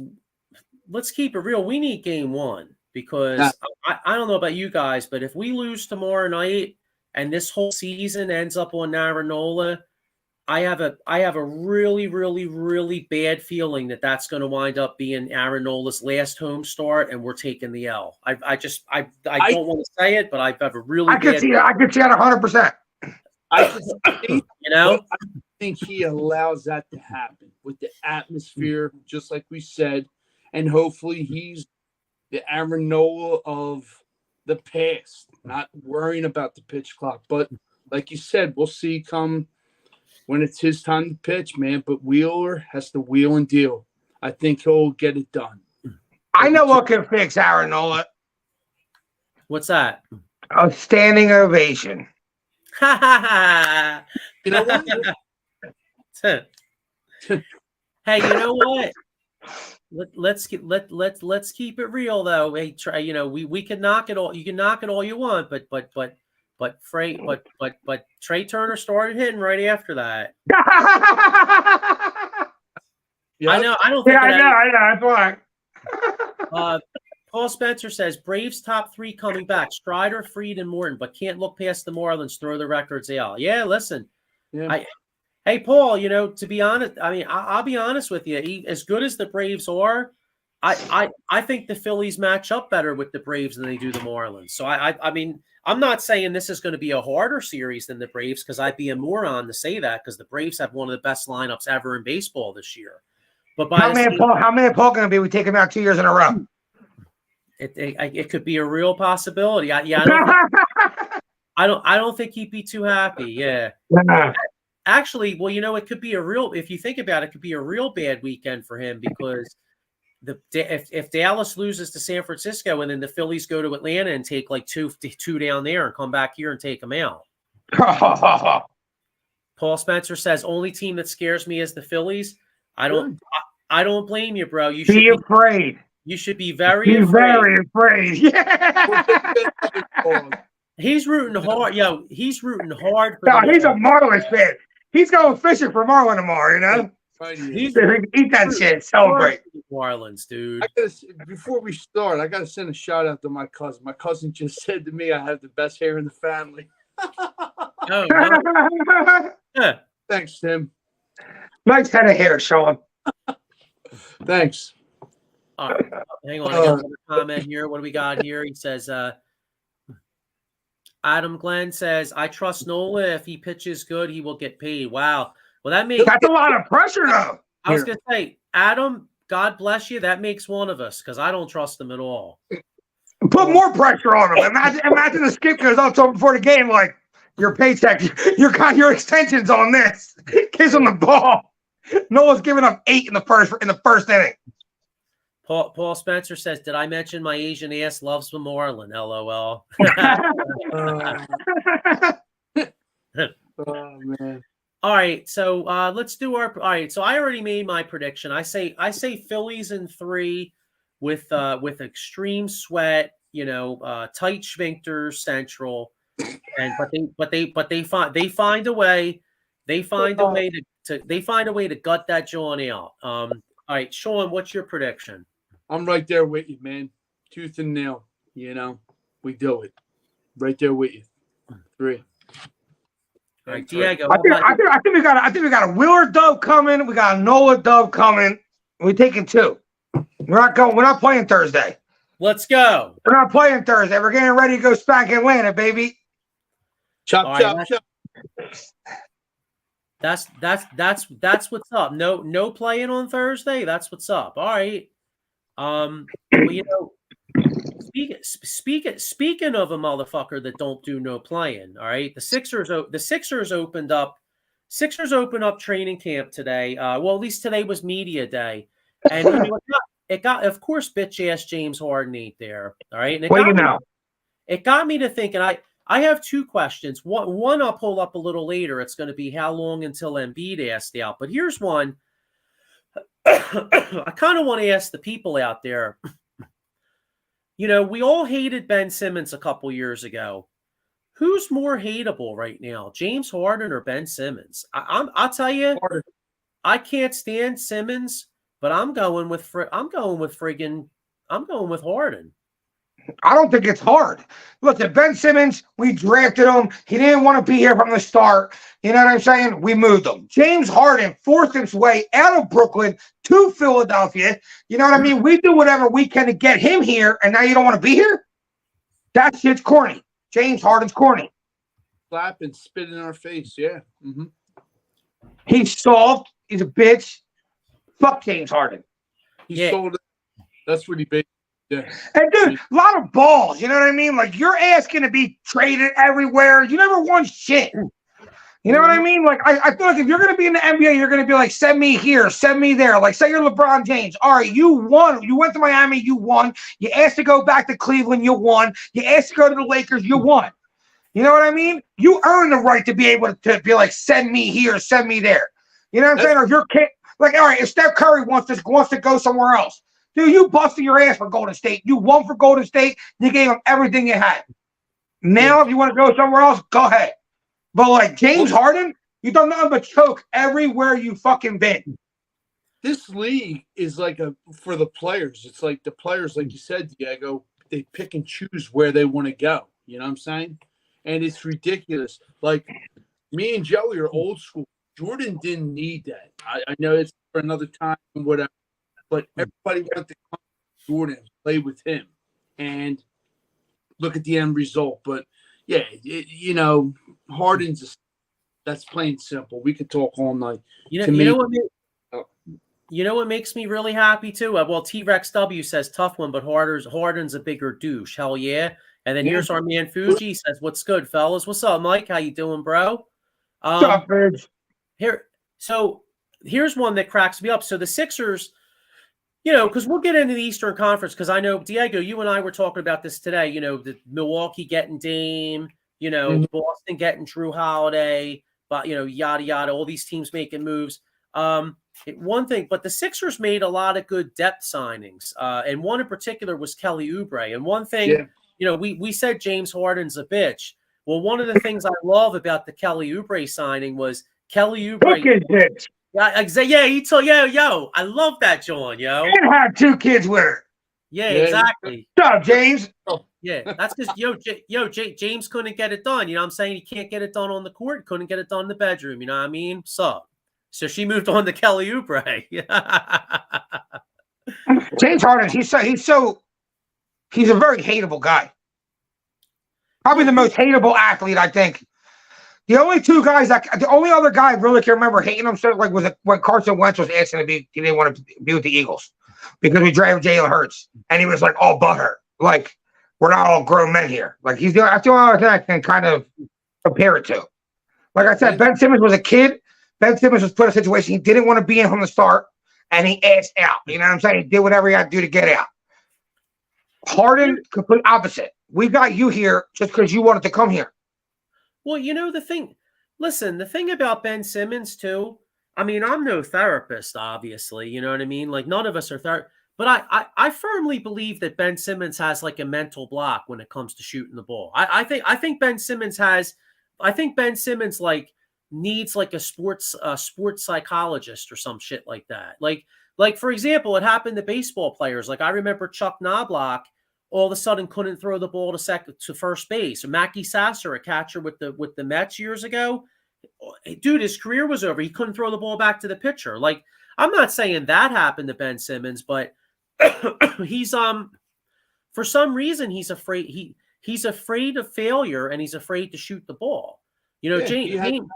let's keep it real. We need game 1 because I don't know about you guys, but if we lose tomorrow night and this whole season ends up on Narinola, I have a really, really, really bad feeling that that's going to wind up being Arenola's last home start, and we're taking the L. I don't want to say it, but I have a really. I could see that 100%. You know, I think he allows that to happen with the atmosphere, just like we said, and hopefully he's the Areola of the past, not worrying about the pitch clock. But like you said, we'll see come when it's his time to pitch, man. But Wheeler has to wheel and deal. I think he'll get it done. I know what can fix Areola. What's that? A standing ovation. Ha ha ha! You know what? Hey, you know what? Let's keep it real though. Hey, try. You know, we can knock it all. You can knock it all you want, but Trey Turner started hitting right after that. Yep. I know. I don't think. I know. That's why. Paul Spencer says Braves top 3 coming back: Strider, Fried, and Morton, but can't look past the Marlins. Throw the records out. Yeah, listen. Yeah. Hey, Paul. You know, to be honest, I mean, I'll be honest with you. As good as the Braves are, I think the Phillies match up better with the Braves than they do the Marlins. So I mean, I'm not saying this is going to be a harder series than the Braves because I'd be a moron to say that because the Braves have one of the best lineups ever in baseball this year. But how many Paul going to be? We take him out 2 years in a row. It could be a real possibility. I don't think he'd be too happy. Yeah. Actually, well, you know, it could be if you think about it, it could be a real bad weekend for him because if Dallas loses to San Francisco and then the Phillies go to Atlanta and take like two down there and come back here and take them out. Paul Spencer says only team that scares me is the Phillies. I don't blame you, bro. You should be afraid. You should be very afraid. Yeah. He's rooting hard. Yo, he's rooting hard. He's a Marlins fan. He's going fishing for Marlin tomorrow, you know? Eat that shit. Celebrate. Marlins, dude. Before we start, I got to send a shout out to my cousin. My cousin just said to me I have the best hair in the family. Oh, no. Thanks, Tim. Nice head of hair, Sean. Thanks. All right. Hang on. I got another comment here. What do we got here? He says, Adam Glenn says, I trust Nola. If he pitches good, he will get paid. Wow. Well, that's a lot of pressure, though. I was going to say, Adam, God bless you. That makes one of us because I don't trust him at all. Put more pressure on him. Imagine the skip goes up to him before the game, like your paycheck, your extension's on this. Kiss on the ball. Nola's giving up 8 in the first inning. Paul Spencer says, "Did I mention my Asian ass loves Memorialin?" LOL. Oh man. All right, so let's do our. All right, so I already made my prediction. I say Phillies in 3 with extreme sweat. Tight sphincter central, and but they find a way. They find a way to gut that John out. All right, Sean, what's your prediction? I'm right there with you, man. Tooth and nail. We do it. Right there with you. 3. All right, Diego. I think we got a Wheeler dub coming. We got a Nola dub coming. We're taking 2. We're not playing Thursday. Let's go. We're not playing Thursday. We're getting ready to go spank Atlanta, baby. Chop, chop, chop. That's what's up. No playing on Thursday. That's what's up. All right. Well, speaking of a motherfucker that don't do no playing. All right. The Sixers opened up. Sixers opened up training camp today. Well, at least today was media day, and it got of course bitch ass James Harden ain't there. All right. And it got me to thinking. I have 2 questions. One I'll pull up a little later. It's going to be how long until Embiid asked out. But here's one. I kind of want to ask the people out there. We all hated Ben Simmons a couple years ago. Who's more hateable right now, James Harden or Ben Simmons? I'll tell you, I can't stand Simmons, but I'm going with Harden. I don't think it's hard. Look, at Ben Simmons, we drafted him. He didn't want to be here from the start. You know what I'm saying? We moved him. James Harden forced his way out of Brooklyn to Philadelphia. You know what I mean? We do whatever we can to get him here, and now you don't want to be here? That shit's corny. James Harden's corny. Slap and spit in our face, yeah. Mm-hmm. He's soft. He's a bitch. Fuck James Harden. He sold it. That's what he basically. Yeah. And dude, a lot of balls, you know what I mean? Like, you're asking to be traded everywhere. You never won shit. You know what I mean? Like, I feel like if you're going to be in the NBA, you're going to be like, send me here, send me there. Like, say you're LeBron James. All right, you won. You went to Miami, you won. You asked to go back to Cleveland, you won. You asked to go to the Lakers, you won. You know what I mean? You earned the right to be able to be like, send me here, send me there. You know what I'm saying? Or if you're like, all right, if Steph Curry wants to go somewhere else. Dude, you busted your ass for Golden State. You won for Golden State. You gave them everything you had. Now, if you want to go somewhere else, go ahead. But like James Harden, you done nothing but choke everywhere you fucking been. This league is like for the players. It's like the players, like you said, Diego, they pick and choose where they want to go. You know what I'm saying? And it's ridiculous. Like, me and Joey are old school. Jordan didn't need that. I know it's for another time and whatever. But everybody wanted to come to Jordan and play with him and look at the end result. But, yeah, Harden's that's plain simple. We could talk all night. You know what makes me really happy, too? Well, T-Rex W says, tough one, but Harden's a bigger douche. Hell yeah. And then here's our man Fuji says, what's good, fellas? What's up, Mike? How you doing, bro? What's up, Bridge? Here's one that cracks me up. So the Sixers... because we'll get into the Eastern Conference because I know, Diego, you and I were talking about this today, the Milwaukee getting Dame, Boston getting Drew Holiday, but, yada, yada, all these teams making moves. One thing, but the Sixers made a lot of good depth signings, and one in particular was Kelly Oubre. And one thing, we said James Harden's a bitch. Well, one of the things I love about the Kelly Oubre signing was Kelly Oubre. Yeah, he told I love that, John, And had 2 kids with her. Yeah, exactly. What's up, James? Yeah, that's because James couldn't get it done. You know what I'm saying? He can't get it done on the court, couldn't get it done in the bedroom. You know what I mean? So she moved on to Kelly Oubre. James Harden, he's a very hateable guy. Probably the most hateable athlete, I think. The only other guy I really can remember hating him was when Carson Wentz was asking to be, he didn't want to be with the Eagles because we drafted Jalen Hurts, and he was like all butthurt. Like, we're not all grown men here. Like, that's the only other thing I can kind of compare it to. Like I said, Ben Simmons was a kid. Ben Simmons was put in a situation he didn't want to be in from the start, and he asked out. You know what I'm saying? He did whatever he had to do to get out. Harden, complete opposite. We got you here just because you wanted to come here. Well, the thing about Ben Simmons too, I mean, I'm no therapist, obviously, you know what I mean? Like none of us are therapists, but I firmly believe that Ben Simmons has like a mental block when it comes to shooting the ball. I think Ben Simmons like needs like a sports psychologist or some shit like that. Like for example, it happened to baseball players. Like I remember Chuck Knobloch all of a sudden couldn't throw the ball to first base. Or Mackie Sasser, a catcher with the Mets years ago, dude, his career was over. He couldn't throw the ball back to the pitcher. Like I'm not saying that happened to Ben Simmons, but he's for some reason he's afraid afraid of failure and he's afraid to shoot the ball. James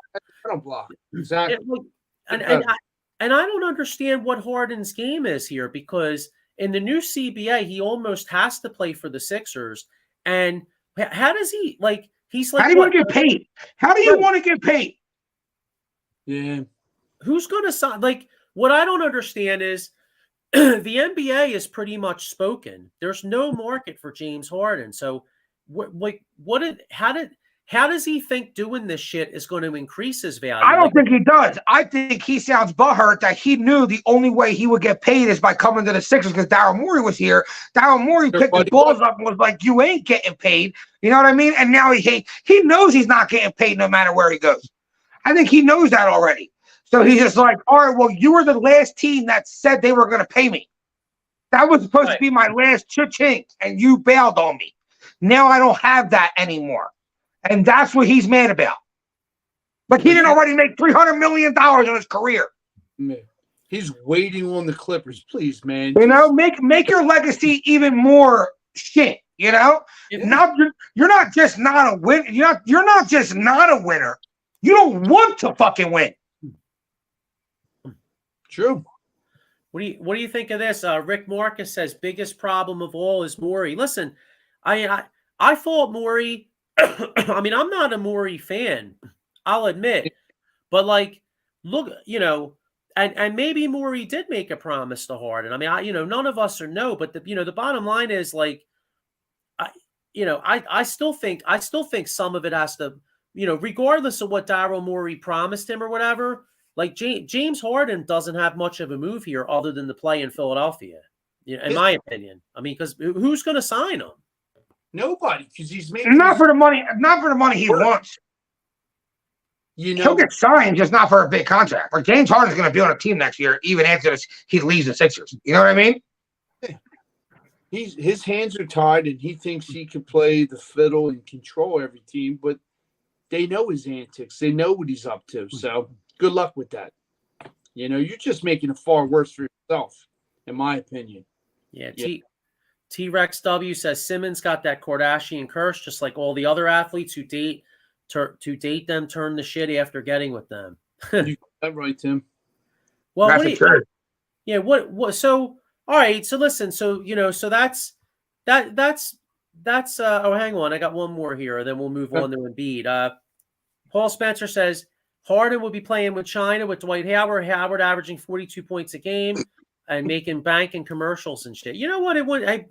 block. Exactly. And I don't understand what Harden's game is here, because in the new CBA he almost has to play for the Sixers. And how does he like? He's like, how do you want to get paid? How do you want to get paid? Yeah. Who's going to sign? Like, what I don't understand is the NBA is pretty much spoken. There's no market for James Harden. So, how does he think doing this shit is going to increase his value? I don't think he does. I think he sounds butthurt that he knew the only way he would get paid is by coming to the Sixers because Daryl Morey was here. Daryl Morey picked his balls up and was like, "You ain't getting paid." You know what I mean? And now he knows he's not getting paid no matter where he goes. I think he knows that already. So he's just like, all right, well, you were the last team that said they were going to pay me. That was supposed to be my last cha-ching, and you bailed on me. Now I don't have that anymore. And that's what he's mad about. Like he didn't already make $300 million in his career. Man, he's waiting on the Clippers, please, man. You know, make your legacy even more shit. You know, you're not just not a win. You're not just not a winner. You don't want to fucking win. True. What do you think of this? Rick Marcus says biggest problem of all is Morey. Listen, I thought Morey. I mean, I'm not a Morey fan, I'll admit, but like, look, and maybe Morey did make a promise to Harden. I mean, none of us know, but the bottom line is like, I still think some of it has to, regardless of what Daryl Morey promised him or whatever, like James Harden doesn't have much of a move here other than to play in Philadelphia, in my opinion. I mean, because who's going to sign him? Nobody, because he's making not for the money he wants. He'll get signed, just not for a big contract. Like James Harden's going to be on a team next year, even after he leaves the Sixers. You know what I mean? His hands are tied, and he thinks he can play the fiddle and control every team. But they know his antics; they know what he's up to. So good luck with that. You're just making it far worse for yourself, in my opinion. Yeah. T-Rex W says Simmons got that Kardashian curse, just like all the other athletes who date them turn the shit after getting with them. You got that right, Tim. Well, that's true. Yeah. What? So, all right. So listen. So So that's. Oh, hang on. I got one more here. Then we'll move on to Embiid. Paul Spencer says Harden will be playing with China with Dwight Howard. Howard averaging 42 points a game. And making bank and commercials and shit. You know what?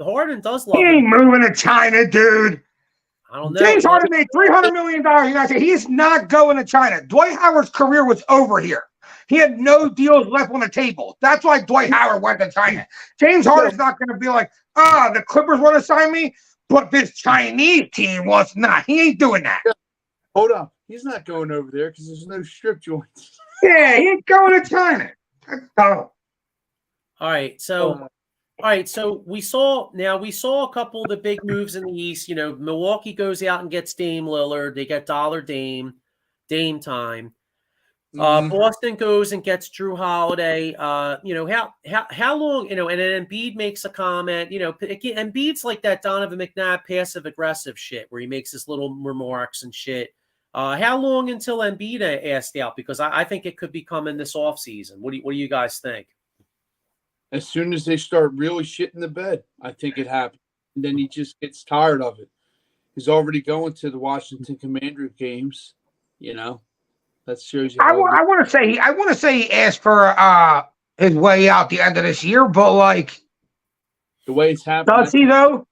Harden does love. He ain't moving to China, dude. I don't know. James Harden made $300 million. You guys say he's not going to China. Dwight Howard's career was over here. He had no deals left on the table. That's why Dwight Howard went to China. James Harden's not going to be like, the Clippers want to sign me, but this Chinese team wants not. He ain't doing that. Hold up. He's not going over there because there's no strip joints. Yeah, he ain't going to China. That's dumb. All right, so we saw a couple of the big moves in the East. Milwaukee goes out and gets Dame Lillard. They get Dame time. Boston goes and gets Drew Holiday. How long? And then Embiid makes a comment. Embiid's like that Donovan McNabb passive aggressive shit where he makes his little remarks and shit. How long until Embiid asked out? Because I think it could be coming this offseason. What do you guys think? As soon as they start really shitting the bed, I think it happens. And then he just gets tired of it. He's already going to the Washington Commander games. That shows you. I want to say he asked for his way out the end of this year, but like, The way it's happening. does he though?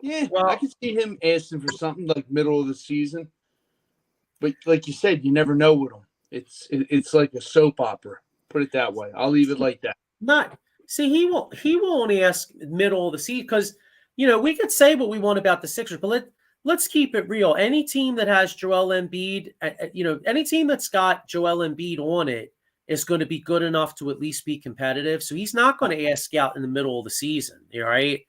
Yeah, Well- I could see him asking for something like middle of the season. But like you said, you never know with him. It's like a soap opera. Put it that way. I'll leave it like that. He won't ask middle of the season because we could say what we want about the Sixers, but let's keep it real. Any team that has Joel Embiid, any team that's got Joel Embiid on it is going to be good enough to at least be competitive. So he's not going to ask out in the middle of the season, all right?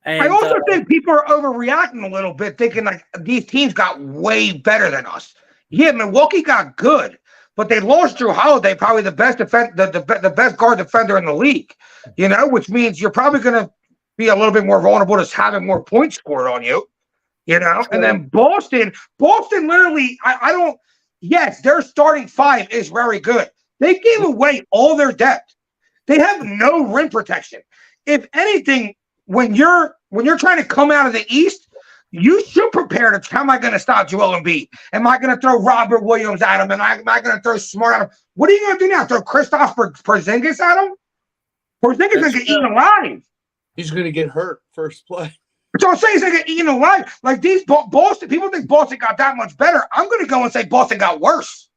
And I also think people are overreacting a little bit, thinking like these teams got way better than us. Yeah, Milwaukee got good, but they lost Drew Holiday, probably the best the best guard defender in the league. Which means you're probably going to be a little bit more vulnerable to having more points scored on you. And then Boston literally, I don't. Yes, their starting five is very good. They gave away all their depth. They have no rim protection. If anything, when you're trying to come out of the East, you should prepare to. How am I going to stop Joel Embiid? Am I going to throw Robert Williams at him? Am I going to throw Smart at him? What are you going to do now? Throw Kristaps Porzingis at him? Porzingis going to get eaten alive. He's going to get hurt first play. So I'm saying he's going to get eaten alive. Like these Boston people think Boston got that much better. I'm going to go and say Boston got worse.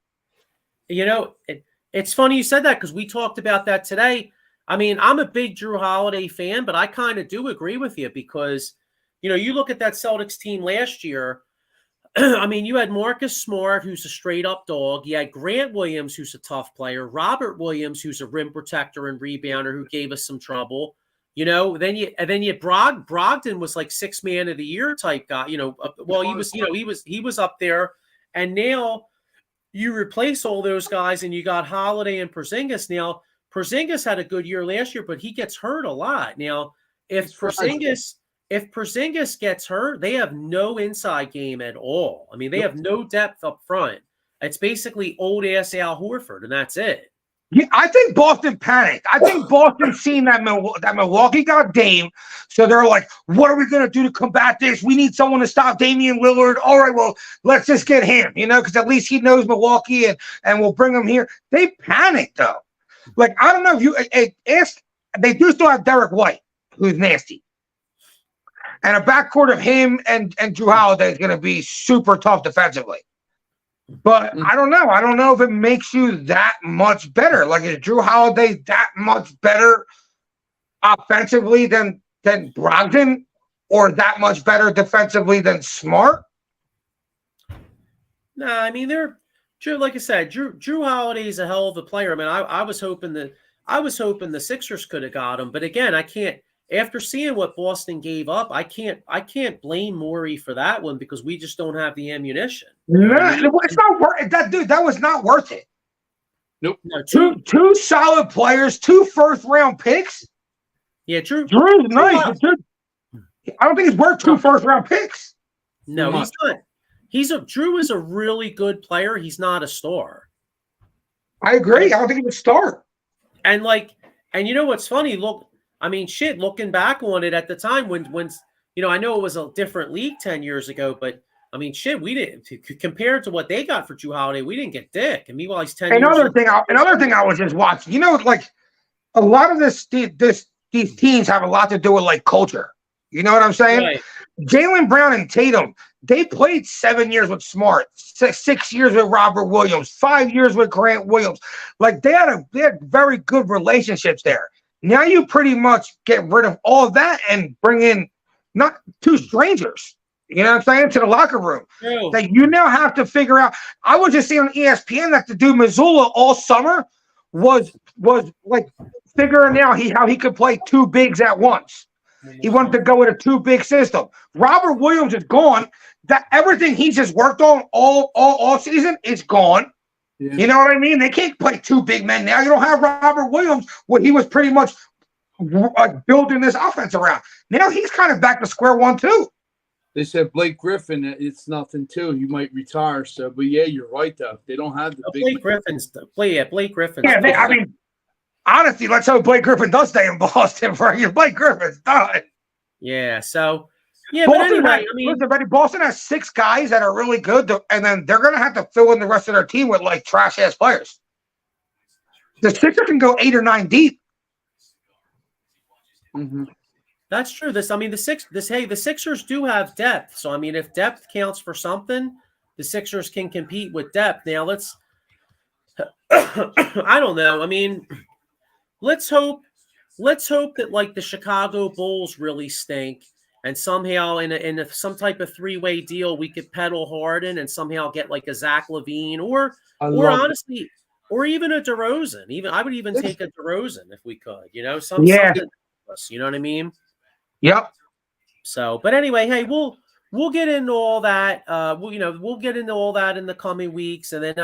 It's funny you said that because we talked about that today. I mean, I'm a big Drew Holiday fan, but I kind of do agree with you because, you look at that Celtics team last year. I mean, you had Marcus Smart, who's a straight up dog. You had Grant Williams, who's a tough player. Robert Williams, who's a rim protector and rebounder, who gave us some trouble. Then you Brogdon was like 6th man of the year type guy. He was up there, and now you replace all those guys, and you got Holiday and Porzingis. Now Porzingis had a good year last year, but he gets hurt a lot. Now if Porzingis gets hurt, they have no inside game at all. I mean, they have no depth up front. It's basically old ass Al Horford, and that's it. Yeah, I think Boston panicked. I think Boston seen that Milwaukee got Dame, so they're like, "What are we going to do to combat this? We need someone to stop Damian Lillard. All right, well, let's just get him, because at least he knows Milwaukee, and we'll bring him here." They panicked though. Like I don't know if you ask. They do still have Derek White, who's nasty, and a backcourt of him and Drew Holiday is going to be super tough defensively. But I don't know. I don't know if it makes you that much better. Like, is Drew Holiday that much better offensively than Brogdon, or that much better defensively than Smart? No, I mean Drew. Like I said, Drew Holiday is a hell of a player. I mean, I was hoping the Sixers could have got him, but again, I can't. After seeing what Boston gave up, I can't blame Morey for that one because we just don't have the ammunition. No, it's not worth that, dude. That was not worth it. Nope. No, two solid players, 2 first-round picks. Yeah, Drew's nice. I don't think it's worth 2 first-round picks. No, he's not. Drew is a really good player. He's not a star. I agree. I don't think he would start. And you know what's funny? Look. I mean, shit, looking back on it at the time when I know it was a different league 10 years ago, but I mean, shit, we didn't compared to what they got for Drew Holiday, we didn't get dick. And meanwhile, he's 10 Another thing I was just watching, like a lot of these teams have a lot to do with like culture. You know what I'm saying? Right. Jaylen Brown and Tatum, they played 7 years with Smart, 6 years with Robert Williams, 5 years with Grant Williams. Like they had very good relationships there. Now you pretty much get rid of all of that and bring in not 2 strangers, you know what I'm saying, to the locker room. True. That you now have to figure out. I was just seeing on ESPN that the dude Missoula all summer was like figuring out how he could play 2 bigs at once. He wanted to go with a 2 big system. Robert Williams is gone. That everything he just worked on all season is gone. Yeah. You know what I mean? They can't play 2 big men now. You don't have Robert Williams, what he was pretty much building this offense around. Now he's kind of back to square one too. They said Blake Griffin, it's nothing too. He might retire. So, but yeah, you're right though. They don't have the big Blake Griffin's. Blake Griffin. Yeah, I mean, honestly, let's hope Blake Griffin does stay in Boston for you. Blake Griffin's done. Yeah. So. Yeah, Boston but anyway, Boston has 6 guys that are really good, and then they're going to have to fill in the rest of their team with like trash ass players. the Sixers can go 8 or 9 deep. Mm-hmm. That's true. The Sixers do have depth. So I mean, if depth counts for something, the Sixers can compete with depth. Now let's I don't know. I mean, let's hope that like the Chicago Bulls really stink, and somehow in some type of 3-way deal we could peddle Harden and somehow get like a Zach LaVine or honestly or even a DeRozan. Even I would even take a DeRozan if we could. You know, something. You know what I mean? Yep. So, but anyway, hey, we'll get into all that. We'll get into all that in the coming weeks, and then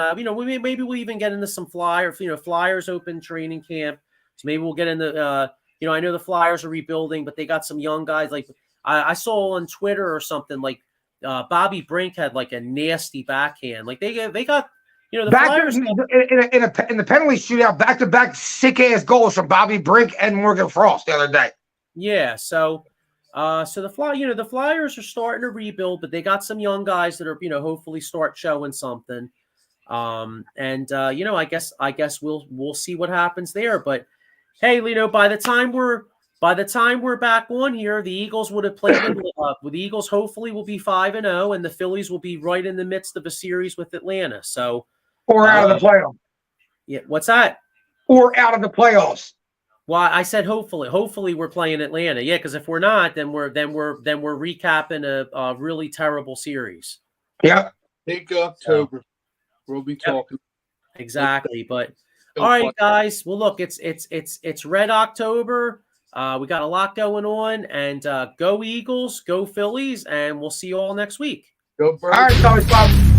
maybe we'll even get into some Flyers open training camp. So maybe we'll get into I know the Flyers are rebuilding, but they got some young guys. Like I saw on Twitter or something, like Bobby Brink had like a nasty backhand. Like they got the Flyers in the penalty shootout, back-to-back sick-ass goals from Bobby Brink and Morgan Frost the other day. Yeah, so the Flyers are starting to rebuild, but they got some young guys that are hopefully start showing something. I guess we'll see what happens there. But hey, by the time we're back on here, the Eagles would have played. The Eagles hopefully will be 5-0, and the Phillies will be right in the midst of a series with Atlanta. So or out of the playoffs. Yeah, what's that? Or out of the playoffs. Well, I said hopefully we're playing Atlanta. Yeah, because if we're not, then we're recapping a really terrible series. Yep. Take October. We'll be talking. Exactly. But all right, guys. Well, look, it's Red October. We got a lot going on, and go Eagles, go Phillies, and we'll see you all next week. Go Birds. All right, Sully Squad.